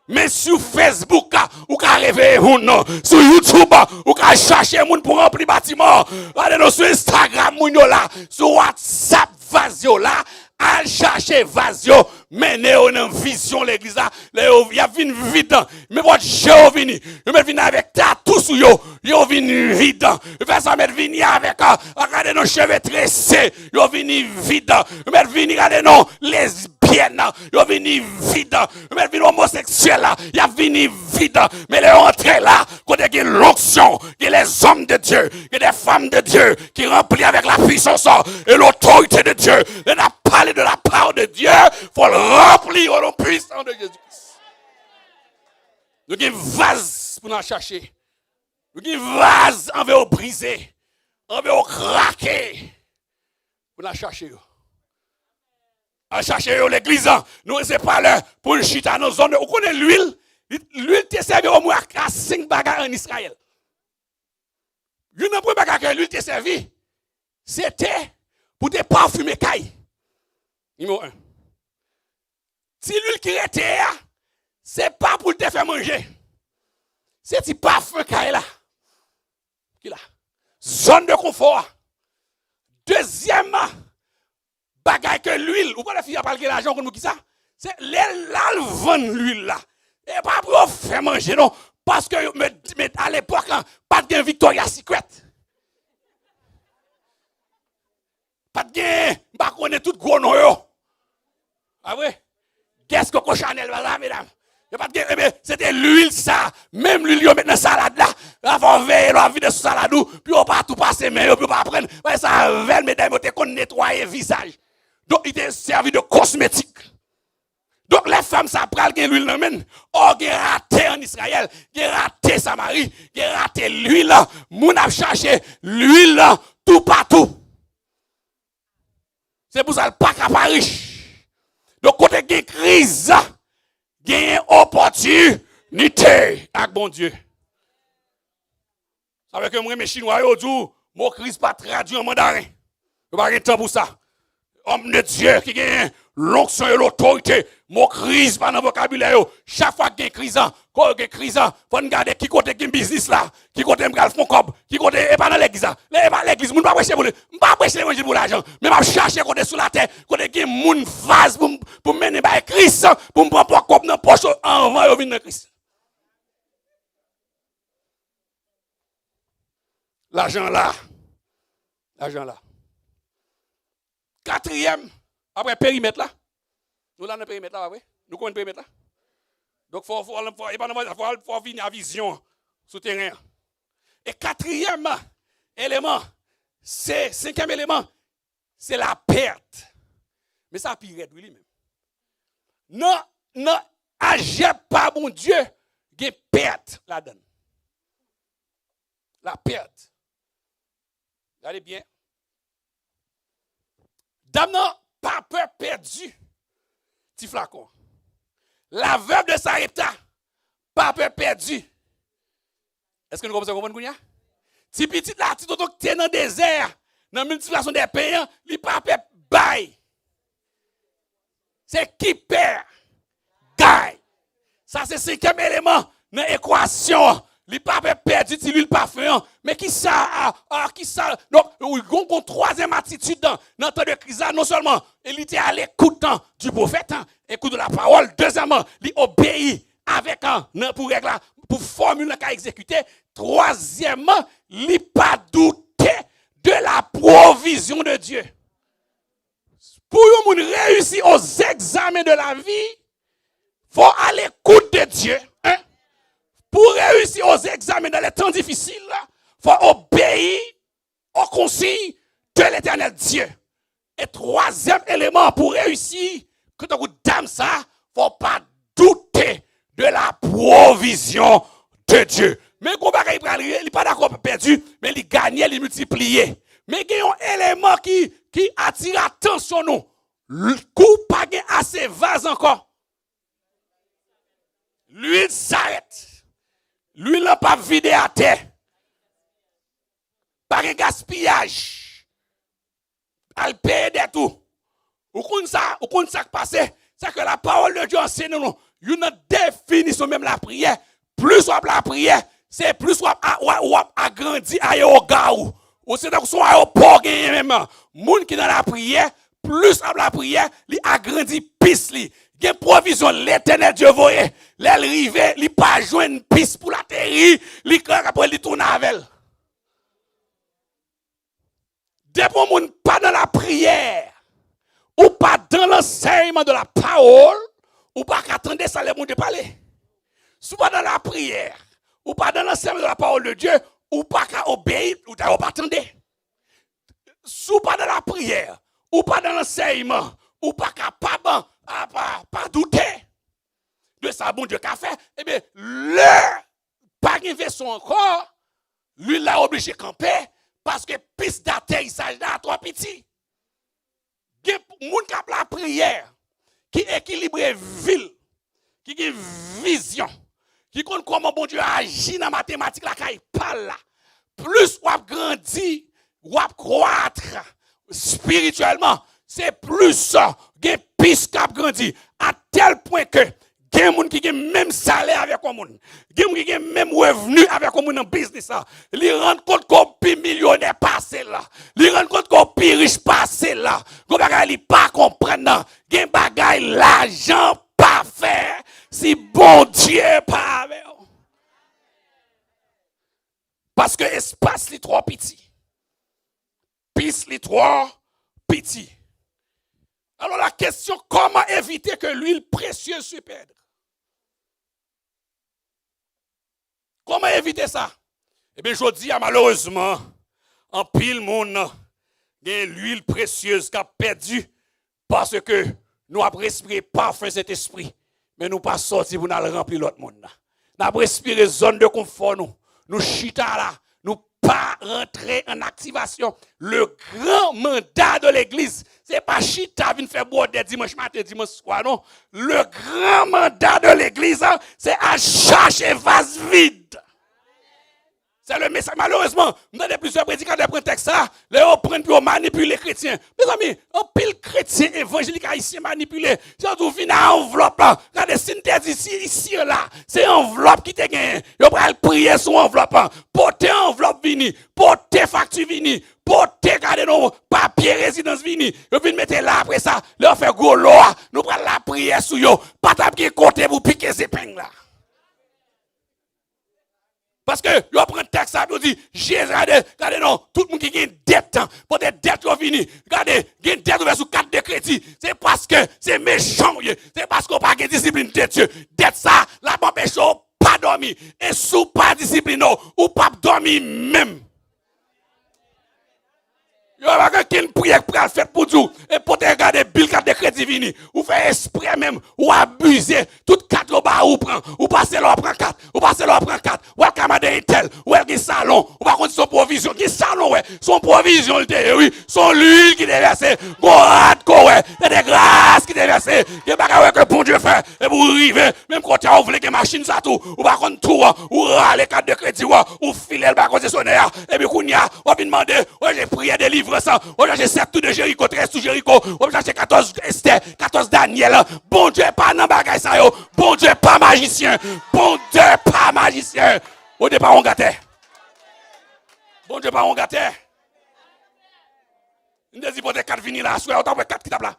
B: Mais sur Facebook, ou qu'à réveiller moun non, sur YouTube, ou qu'à chercher moun pour remplir bâtiment. Regardez sur Instagram moun yo là, sur WhatsApp vasio là. Al chercher vasio, mener en vision l'église là, il y a vinn vide, mais votre Dieu vini, il met vinn avec tatou sur yo vinn vide, il fait ça mettre vinn avec regardez nos cheveux tressés, yo vinn vide, il met vinn regardez nos lesbiennes, yo vinn vide, il met vinn homosexuel là, il y a vinn vide, mais les entrées là, côté qui l'onction, qui les hommes de Dieu, qui des femmes de Dieu qui remplis avec la puissance et l'autorité de Dieu, et n'a parlé de la part de Dieu, il faut le remplir au nom puissant de Jésus-Christ. Donc, il y a un vase vase pour nous chercher. Nous avons vase en veut briser, en veut craquer pour nous chercher. À chercher l'église, nous c'est pas là pour le chita dans zone. Vous connaissez l'huile? L'huile te servi au moins à 5 bagages en Israël. Une première bagage que l'huile te servi, c'était pour te parfumer caille. Numéro 1. Si l'huile qui était là, c'est pas pour te faire manger. C'est petit parfum caille là. Qui là? Zone de confort. Deuxièmement, bagage que l'huile, ou pas la fille a parlé l'argent comme nous qui ça? C'est là le vendre l'huile là. Et pas pour faire manger non, parce que à l'époque pas de Victoria's Secret. Pas de gain, pas connaît tout gros nom yo. Ah ouais? Qu'est-ce que Chanel là mesdames? Y a pas de gain, mais c'était l'huile ça, même l'huile yo maintenant salade là, avant veiller la vie de salade puis on pas tout passer mais puis on pas prendre, ça veille mesdames te qu'on nettoyer visage. Donc il était servi de cosmétique. Donc les femmes ça pral gen l'huile nan men. Oh gen raté en Israël, gen raté Samarie, gen raté l'huile là, moun a cherché l'huile là tout partout. C'est pour ça le pas capable riche. Donc côté gen crise, gen opportunité avec bon Dieu. Ça veut que moi mes chinois yo dit mon crise pas traduit en mandarin. Yo pas temps pour ça. Homme de Dieu qui gagne l'onction et l'autorité, mon crise pas dans le vocabulaire. Chaque fois qu'il y a une crise, faut regarder qui côté qui business là, qui côté me font cob, qui côté et pas dans l'église. L'église, moun pas prêcher pour pas prêcher pour l'argent, mais m'a chercher côté sur la terre, côté qui moun vase pour mener ba Christ, pour me prendre cob dans poche avant yo venir dans Christ. L'argent là. Quatrième, après périmètre là. Nous là dans le périmètre là, oui. Nous connaissons le périmètre là. Donc il faut venir à vision souterrain. Et quatrième élément, c'est cinquième élément, c'est la perte. Mais ça pire lui-même. Non, agez pas mon Dieu, il y a perte là-dedans. La perte. Regardez bien. Dame non, pas peur perdu. Petit flacon. La veuve de Sarepta, pas peur perdu. Est-ce que nous comprenons ça? Si petit là, si tu es dans le désert, dans la multiplication des payants, il pas peur bail. C'est qui perd? Gagne. Ça, c'est le cinquième élément dans l'équation. Il pas perdu si lui le pas fait. Mais qui ça? Donc, il y a une troisième attitude dans le temps de crise. Non seulement il était à l'écoute du prophète, écoute de la parole. Deuxièmement, il obéit avec pour formuler qu'à exécuter. Troisièmement, il pas douté de la provision de Dieu. Pour vous réussir aux examens de la vie, il faut à l'écoute de Dieu. Pour réussir aux examens dans les temps difficiles, il faut obéir aux consignes de l'éternel Dieu. Et troisième élément pour réussir, quand vous dame ça, il ne faut pas douter de la provision de Dieu. Mais quand il n'est pas d'accord perdu, mais il gagne, il multiplie. Mais il y a un élément qui attire l'attention nous. Le coup pas assez vase encore. L'huile s'arrête. L'huile n'a pas vidé à terre. Pas de gaspillage. Elle paye des tout. Ou qu'on ça passe, c'est que la parole de Dieu enseigne nous. Il y a une définition même la prière. Plus on la prière, c'est plus on agrandi à yoga ou c'est donc son aéroport même. Moun qui dans la prière, plus on la prière, il agrandi piste li. Il y a provision l'éternel Dieu voyait. L'arrivée, il pas joindre une piste pour l'atterrir, il après il tourne avec. Depuis moun pas dans la prière ou pas dans l'enseignement de la parole, ou pas qu'attendre ça les moun de parler. Si pas dans la prière, ou pas dans l'enseignement de la parole de Dieu, ou pas qu'à obéir, ou pas attendre. Si pas dans la prière, ou pas dans l'enseignement, ou pas capable pas douter de ça bon Dieu qu'a fait, eh bien, le question encore, l'huile l'a obligé de camper parce que piste d'atterrissage là trop petit. Il y a des gens qui ont la prière, qui équilibre ville, qui a vision, qui compte comment bon Dieu agit dans la mathématique, là, qui parle là. Plus on grandit, on croître spirituellement, c'est plus ça, qui piste qui a grandi, à tel point que il y a des gens qui ont le même salaire avec les gens. Il y a des gens qui ont le même revenu avec les gens dans le business. Ils rendent compte qu'on est millionnaire passé là. Ils rendent compte qu'on est riche passé là. Ils ne pas comprendre. Il y a des bagailles, l'argent pas fait. Si bon Dieu pas avec. Parce que l'espace est trop petit. Piste est trop petit. Alors la question, comment éviter que l'huile précieuse se perde? Comment éviter ça? Eh bien, je dis, malheureusement, en pile monde, il y a l'huile précieuse qui a perdu parce que nous avons respiré parfum cet esprit, mais nous pas sorti pour nous remplir l'autre monde. Nous avons respiré zone de confort, nous chita là, nous pas rentrer en activation. Le grand mandat de l'église, c'est pas chita venir faire boire des dimanche matin, dimanche soir, non. Le grand mandat de l'église, c'est à chercher vase vide. C'est le message. Malheureusement, nous avons plusieurs prédicateurs qui prennent ça, les prennent pour manipuler les chrétiens. Mes amis, un pile chrétien évangélique haïtien manipulé. Si on vient à enveloppe là, regardez, synthèse ici là, c'est enveloppe qui te gagne. Vous pouvez prier sur enveloppe, porter enveloppe vini, porter facture vini, porter garder nos papiers résidence vini. Vous venez mettre là après ça, leur faire gros loa, nous prenons la prière sur yo, pas taper côté pour piquer ces peignes là. Parce que, vous prenez le texte, vous dites, Jésus, regardez, non, tout le monde qui a une dette, pour des dettes qui viennent, regardez, il y a une dette sous 4 de crédit. C'est parce que c'est méchant, c'est parce qu'on n'a pas de discipline de Dieu. Dette ça, la bonne pécho, pas dormir. Et sous pas discipline, ou pas dormir même. Il y a quelqu'un qui prière pour faire pour tout. Et pour te regarder, bill 4 de crédit vini. Ou faire esprit même. Ou abuser. Tout 4 le bas ou prend. Ou passer l'or prend 4. Ou passer l'or prend 4. Ou camade tel. Ou elle qui salon. Ou par contre son provision. Qui salon, ouais. Son provision, oui. Son l'huile qui déverse. Gorat, ouais. Il y a des grâces qui déverse. Il y a des que bon Dieu fait. Et vous arrivez. Même quand vous voulez que machine ça tout. Ou par contre tout. Ou râler 4 de crédit. Ou filer le bas concessionnaire. Et puis qu'on y a. On va demander. Ouais, j'ai prié des livres. On va chercher 7 tout de Jéricho, 13 tout Jéricho, on va chercher 14 Esther, 14 Daniel. Bon Dieu pas dans bagay ça yo. Bon Dieu pas magicien. Bon Dieu pas magicien. Au départ on gâtait. Bon Dieu pas on gâtait. On dit pour des 4 venir là, soit on t'a 4 qui tape là.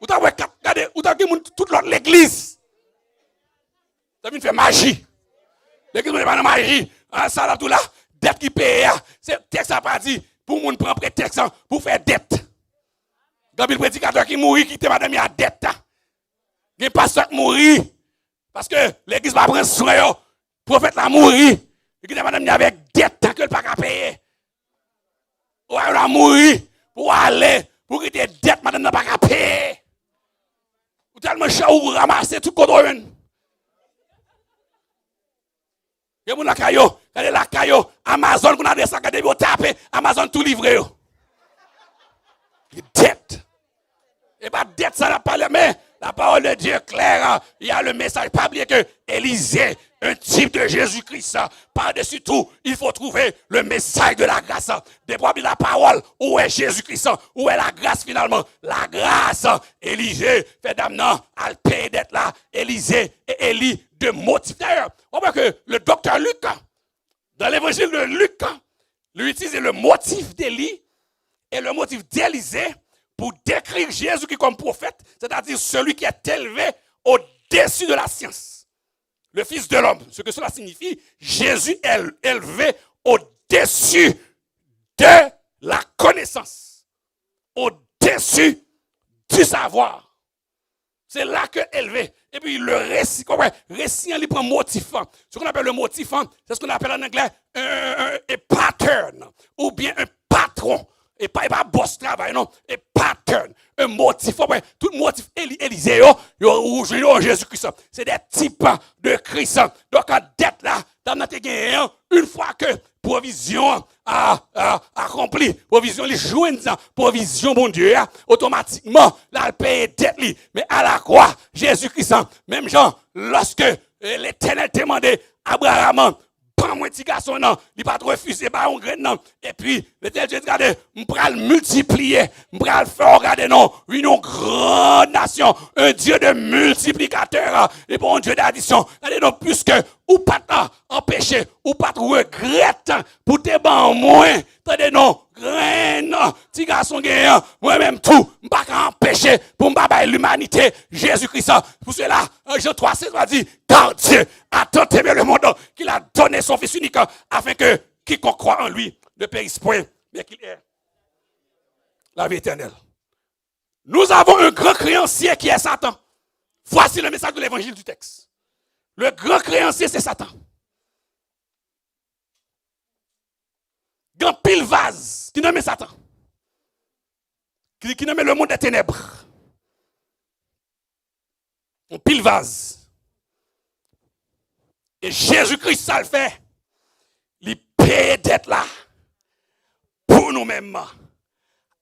B: Ou t'a 4, regardez, ou t'a toute l'autre l'église. Ça vient faire magie. L'église n'est pas dans magie. Ça là tout là, dette qui paye, c'est texte ça pas dit. Pour moun prend prétexte pour faire dette. Quand le prédicateur qui mourit, qui était madame a dette. Il n'y a pas ça qui mourit. Parce que l'église va prendre soin. Le prophète la mourir. Et qui était madame avec dette que le pas qu'à payer. Ou elle a mouru pour aller, pour quitter dette, madame n'a pas qu'à payer. Ou tellement cher ou ramasser tout côté. Et mon la caillou, regardez la caillou, Amazon qu'on a des sacs de taper, Amazon tout livré. Dette. Et pas dette, ça n'a pas le mais la parole de Dieu claire, il y a le message, pas oublier que Élisée, un type de Jésus-Christ, par-dessus tout, il faut trouver le message de la grâce. Déployer la parole, où est Jésus-Christ, où est la grâce finalement? La grâce, Élisée, fait d'amenant, à le payer d'être là, Élisée et Élie de motif. D'ailleurs, on voit que le docteur Luc, dans l'évangile de Luc, lui utilise le motif d'Élie et le motif d'Élisée pour décrire Jésus qui comme prophète, c'est-à-dire celui qui est élevé au-dessus de la science. Le Fils de l'homme, ce que cela signifie, Jésus est élevé au-dessus de la connaissance, au-dessus du savoir. C'est là que élevé. Et puis le récit, récit, il prend motif. Ce qu'on appelle le motif, c'est ce qu'on appelle en anglais un pattern, ou bien un patron. Et pas boss travail, non. Et pattern, un motif. Tout motif Élisée, ou Jésus-Christ. C'est des types de Christ. Donc, en dette là, Ça n'a été gagné une fois que provision a accompli, provision les joints, provision bon Dieu, automatiquement, là, paye dette. Mais à la croix, Jésus-Christ, même Jean, lorsque l'Éternel demandait à Abraham, prends moi petit garçon non, il pas refusé par un grain non. Et puis l'Éternel Dieu regarde, m'pral multiplier, m'pral faire regarder non, une grande nation, un Dieu de multiplicateur et bon Dieu d'addition. Regardez non plus que ou pas empêcher ou pas regrette pour te ban moins. Regardez non, grain petit garçon gagnant, moi-même tout, m'pas empêcher pour m'ba l'humanité Jésus-Christ. Pour cela, Jean 3 16 va dire car Dieu a tant aimé le monde qu'il a donné son Fils unique afin que quiconque croit en lui ne périsse point, mais qu'il ait la vie éternelle. Nous avons un grand créancier qui est Satan. Voici le message de l'évangile du texte. Le grand créancier, c'est Satan. Grand pile vase qui nomme Satan. Qui nomme le monde des ténèbres. Un pile vase. Et Jésus-Christ, ça le fait. Il paye dette là. Pour nous-mêmes.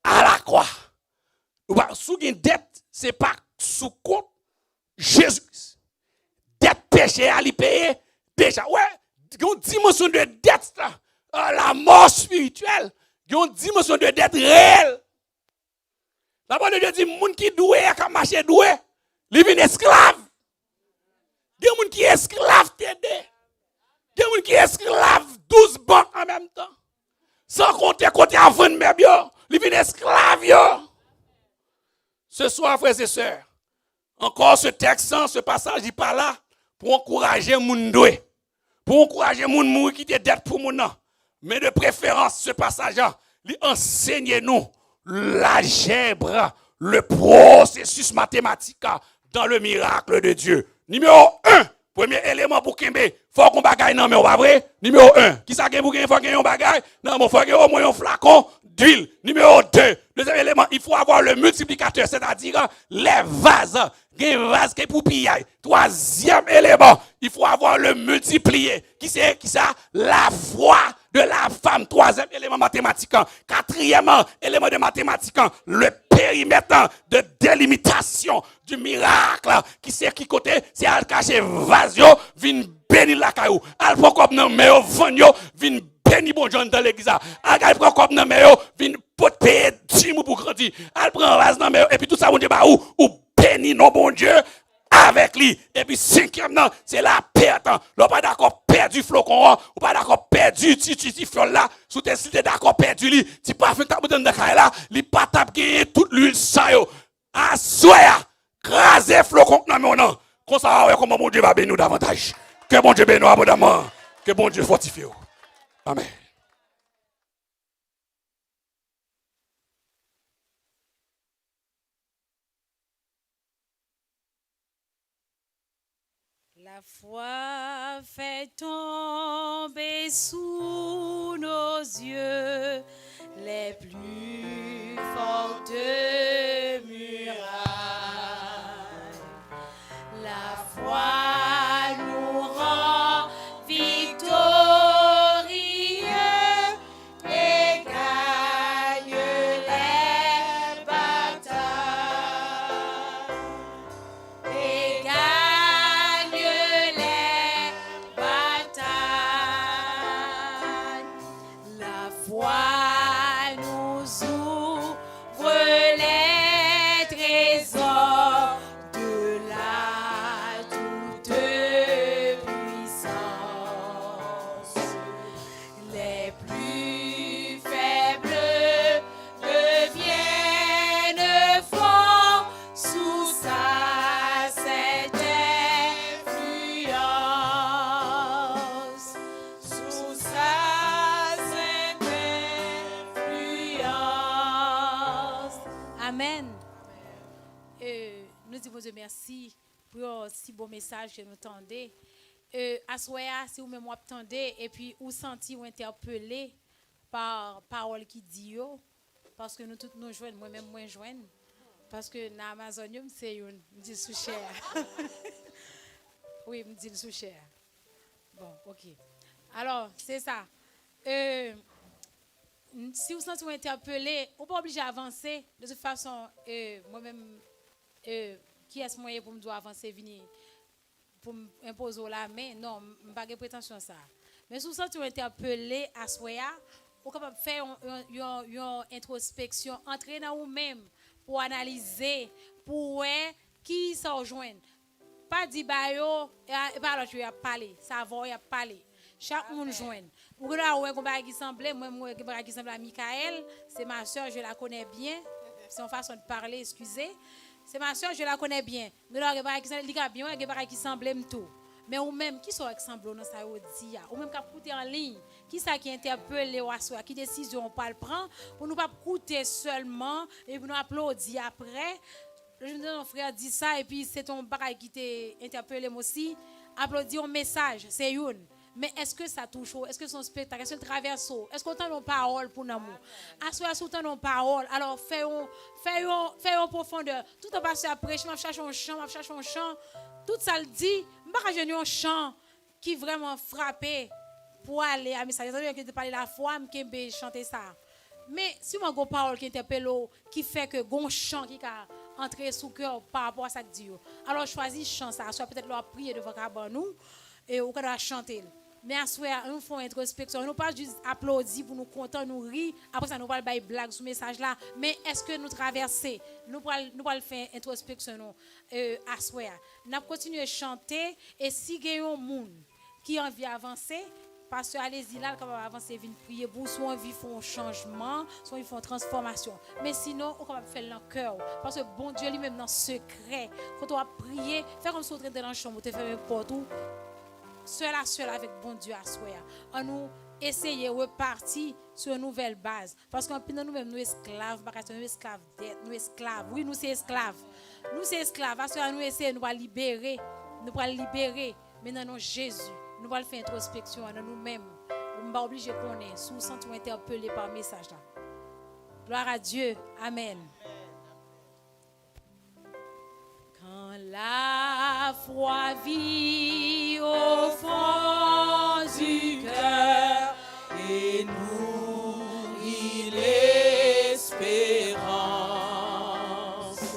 B: À la croix. Sous une dette, ce n'est pas sous compte Jésus-Christ. Dette péché à lui payer. Déjà, ouais, il y a une dimension de dette là. La mort spirituelle. Il y a une dimension de dette réelle. La parole de Dieu dit, les gens qui doué, qui marché doué, ils viennent esclaves. Il y a des gens qui sont esclaves TD. Il y a des gens qui sont esclaves 12 banques en même temps. Sans compter côté avant de mes biens. Ils viennent esclaves. Ce soir, frères et sœurs, encore ce texte, ce passage, il parle là pour encourager les gens doué. Pour encourager les gens qui étaient dettes pour nous. Mais de préférence, ce passage-là, il enseigne-nous l'algèbre, le processus mathématique dans le miracle de Dieu. Numéro 1, premier élément pour Kembe, il faut qu'on bagaille non mais on va vrai. Numéro 1, qui ça pour qu'il faut qu'il y ait un bagaille? Non, il faut qu'il y ait au moins un flacon d'huile. Numéro 2, deuxième élément, il faut avoir le multiplicateur, c'est-à-dire les vases. Il y a un vase qui est pour piller. Troisième élément, il faut avoir le multiplié. Qui ça? La foi de la femme. Troisième élément mathématique. Quatrième élément de mathématique. Le périmètre de délimitation du miracle. Qui côté? C'est à cacher vasio, vin bénir la caillou. Al prend comme non, mais au vanyo, vin bénir bon John dans l'église. Al prend comme non, mais vin pot payer 10 mou pour grandir. Al prend vase non, mais et puis tout ça, bon Dieu, bah ou béni non bon Dieu avec lui. Et puis cinquième, c'est la perte. L'on pas d'accord perdu flocon, ou pas d'accord perdu ti fiole là, sous tes si d'accord perdu lui, ti pas fait ta bouton de caille là, li pas tap gagner toute l'huile ça yo. Assoya, craser flocon non mais non. Comme ça ouais comment bon Dieu va bénir nous davantage. Que bon Dieu bénisse nous abondamment. Que bon Dieu fortifie. Amen.
C: La foi fait tomber sous nos yeux les plus fortes murailles. La foi nous rend victorieux et gagne les batailles. Et gagne les batailles. La foi nous ouvre les trésors de la toute puissance. Les plus faibles deviennent forts sous sa sainte influence. Sous sa sainte influence. Amen. Nous disons Dieu merci pour si beau message que nous tendez. Assoya, si vous même attendez et puis vous sentez ou interpellé par parole qui dit yo, parce que nous tous nous joignent, moi-même moi joignent, parce que dans Amazonium c'est une me dit sous cher. Oui, me dit sous cher. Bon, ok. Alors, c'est ça. Euh, si vous sentez interpellé, vous pas obligé d'avancer. De toute façon, moi-même, qui est-ce moyen pour me dire avancer, venir pour m'imposer la main? Non, je n'ai pas de prétention à ça. Mais si vous sentez interpellé à ce moment, vous êtes capable de faire une introspection, entrer dans vous-même pour analyser, pour voir qui s'en rejoint. Pas dit bah yo, et pas l'autre, il a parlé. Ça va, il a parlé. Chaque monde joint. Vous regardez un bagage qui semble, moi qui semble à Michael, c'est ma soeur, je la connais bien. C'est une façon de parler, excusez. C'est ma soeur, je la connais bien. Vous regardez un bagage qui semble bien, un bagage qui semble tout. Mais ou même qui sont ensemble dans ça dit, ou même qui écouter en ligne, qui ça qui interpelle les oiseaux, qui décision on pas le prendre pour nous pas écouter seulement et pour nous applaudir après. Le frère dit ça et puis c'est ton bagage qui t'a interpellé moi aussi. Applaudir un message, c'est une. Mais est-ce que ça touche? Est-ce que son spectacle, est-ce que traverse? Est-ce qu'on entend nos paroles pour nous? Est-ce qu'on entend nos paroles? Alors, faisons profondeur. Tout en passant après, je cherche un chant. Tout ça le dit, je n'ai un chant qui vraiment frappé pour aller à message. Je vais parler la foi, je vais chanter ça. Mais si on a une parole qui interpelle, qui fait que un chant qui a entré sous cœur par rapport à ça que dit. Alors, choisis chant ça. Soit peut-être leur prier devant nous et on va chanter. Mais à ce moment, nous faisons introspection. Nous ne pas juste applaudir pour nous contents, nous rire. Après ça, nous ne pas blague sur ce message-là. Mais est-ce que nous traversons? Nous allons faire introspection à ce moment. Nous continuons à chanter. Et si il y a un monde qui a envie d'avancer, pasteur, allez-y là, quand on va avancer, venir prier pour soit envie font un changement, soit ils font une transformation. Mais sinon, on va faire dans le cœur. Parce que bon Dieu lui-même dans le secret, quand on va prier, faire comme si on était dans la chambre, on fait n'importe où. Seul avec bon Dieu à soi. On nous essayer de repartir sur une nouvelle base. Parce qu'en plus, nous-mêmes, nous esclaves, nous esclaves d'être, nous esclaves. Oui, nous sommes esclaves. Nous sommes esclaves. Parce que nous essayons, nous allons libérer. Nous allons libérer. Mais dans notre Jésus, nous allons faire introspection dans nous-mêmes. On ne va pas obliger qu'on est sous sentiment interpellé par le message là. Gloire à Dieu. Amen. Quand la foi vit au fond du cœur et nourrit l'espérance,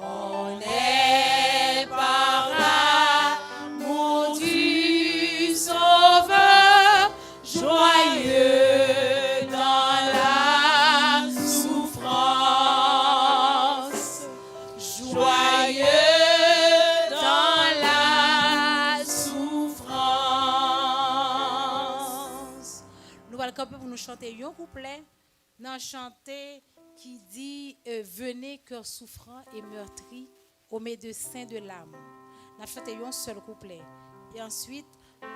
C: on est par l'amour du Sauveur joyeux dans la souffrance. Joyeux dans la souffrance. Nous allons camper pour nous chanter un couplet. Nous chanter qui dit venez cœur souffrant et meurtri au médecin de l'âme. Nous chanter un seul couplet. Et ensuite,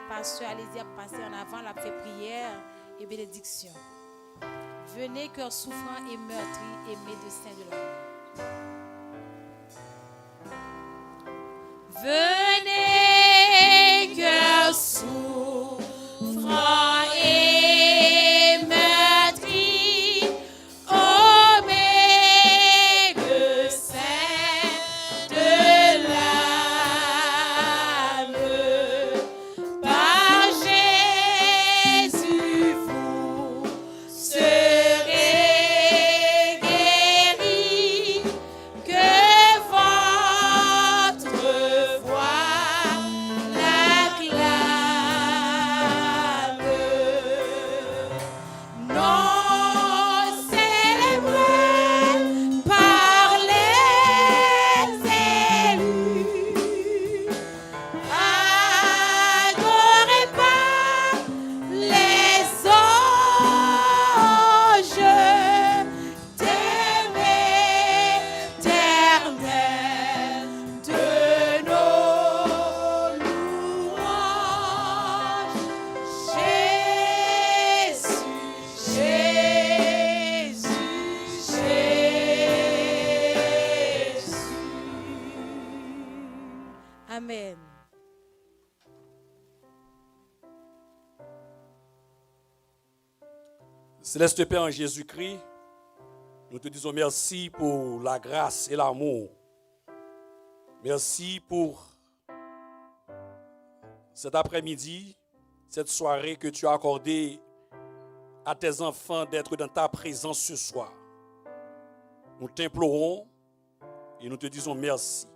C: pasteur allez-y à passer en avant, la fait prière et bénédiction. Venez cœur souffrant et meurtri et médecin de l'âme. Venez, cœur souffrant et meurtri, au médecin de l'âme. Par Jésus, vous serez guéris. Que votre voix l'acclame. Non célébré par les élus, adoré par les anges, t'aimer éternel de nos louanges. Jésus, Jésus, Jésus. Amen.
B: Céleste Père en Jésus-Christ, nous te disons merci pour la grâce et l'amour. Merci pour cet après-midi, cette soirée que tu as accordée à tes enfants d'être dans ta présence ce soir. Nous t'implorons et nous te disons merci.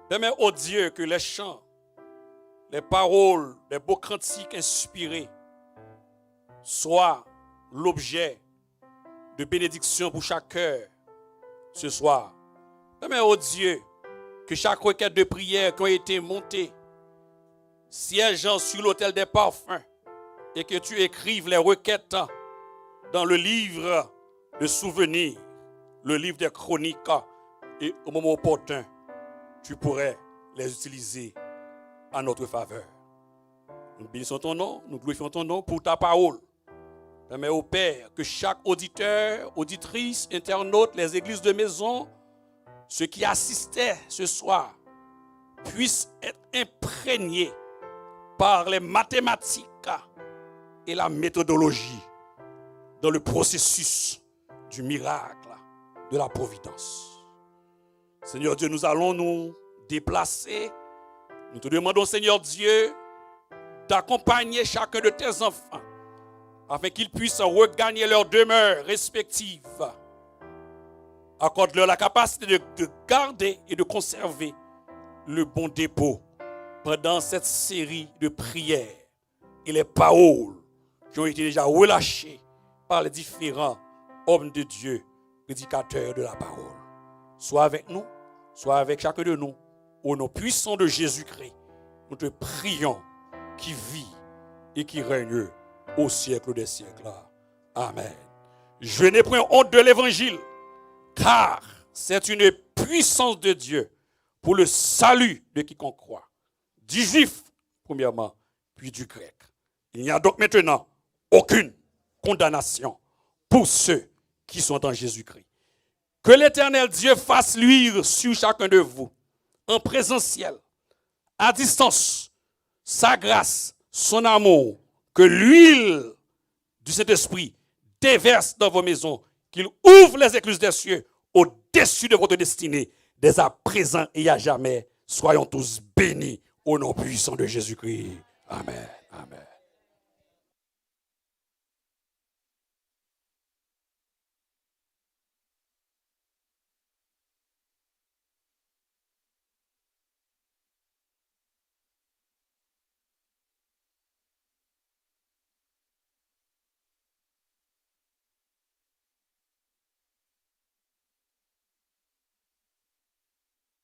B: Permets au Dieu que les chants, les paroles, les beaux cantiques inspirés soient l'objet de bénédiction pour chaque cœur ce soir. Permets au Dieu que chaque requête de prière qui a été montée siègeant sur l'autel des parfums et que tu écrives les requêtes dans le livre de souvenirs, le livre des chroniques, et au moment opportun, tu pourrais les utiliser à notre faveur. Nous bénissons ton nom, nous glorifions ton nom pour ta parole. Permets au Père que chaque auditeur, auditrice, internaute, les églises de maison, ceux qui assistaient ce soir, puissent être imprégnés par les mathématiques et la méthodologie dans le processus du miracle de la providence. Seigneur Dieu, nous allons nous déplacer. Nous te demandons, Seigneur Dieu, d'accompagner chacun de tes enfants afin qu'ils puissent regagner leur demeure respective. Accorde-leur la capacité de garder et de conserver le bon dépôt pendant cette série de prières et les paroles qui ont été déjà relâchées par les différents hommes de Dieu, prédicateurs de la parole. Sois avec nous, sois avec chacun de nous, au nom puissant de Jésus-Christ. Nous te prions qui vit et qui règne au siècle des siècles. Amen. Je n'ai point honte de l'évangile, car c'est une puissance de Dieu pour le salut de quiconque croit. Du juif, premièrement, puis du grec. Il n'y a donc maintenant aucune condamnation pour ceux qui sont en Jésus-Christ. Que l'Éternel Dieu fasse luire sur chacun de vous, en présentiel, à distance, sa grâce, son amour, que l'huile du Saint-Esprit déverse dans vos maisons, qu'il ouvre les écluses des cieux au-dessus de votre destinée, dès à présent et à jamais. Soyons tous bénis au nom puissant de Jésus-Christ. Amen. Amen.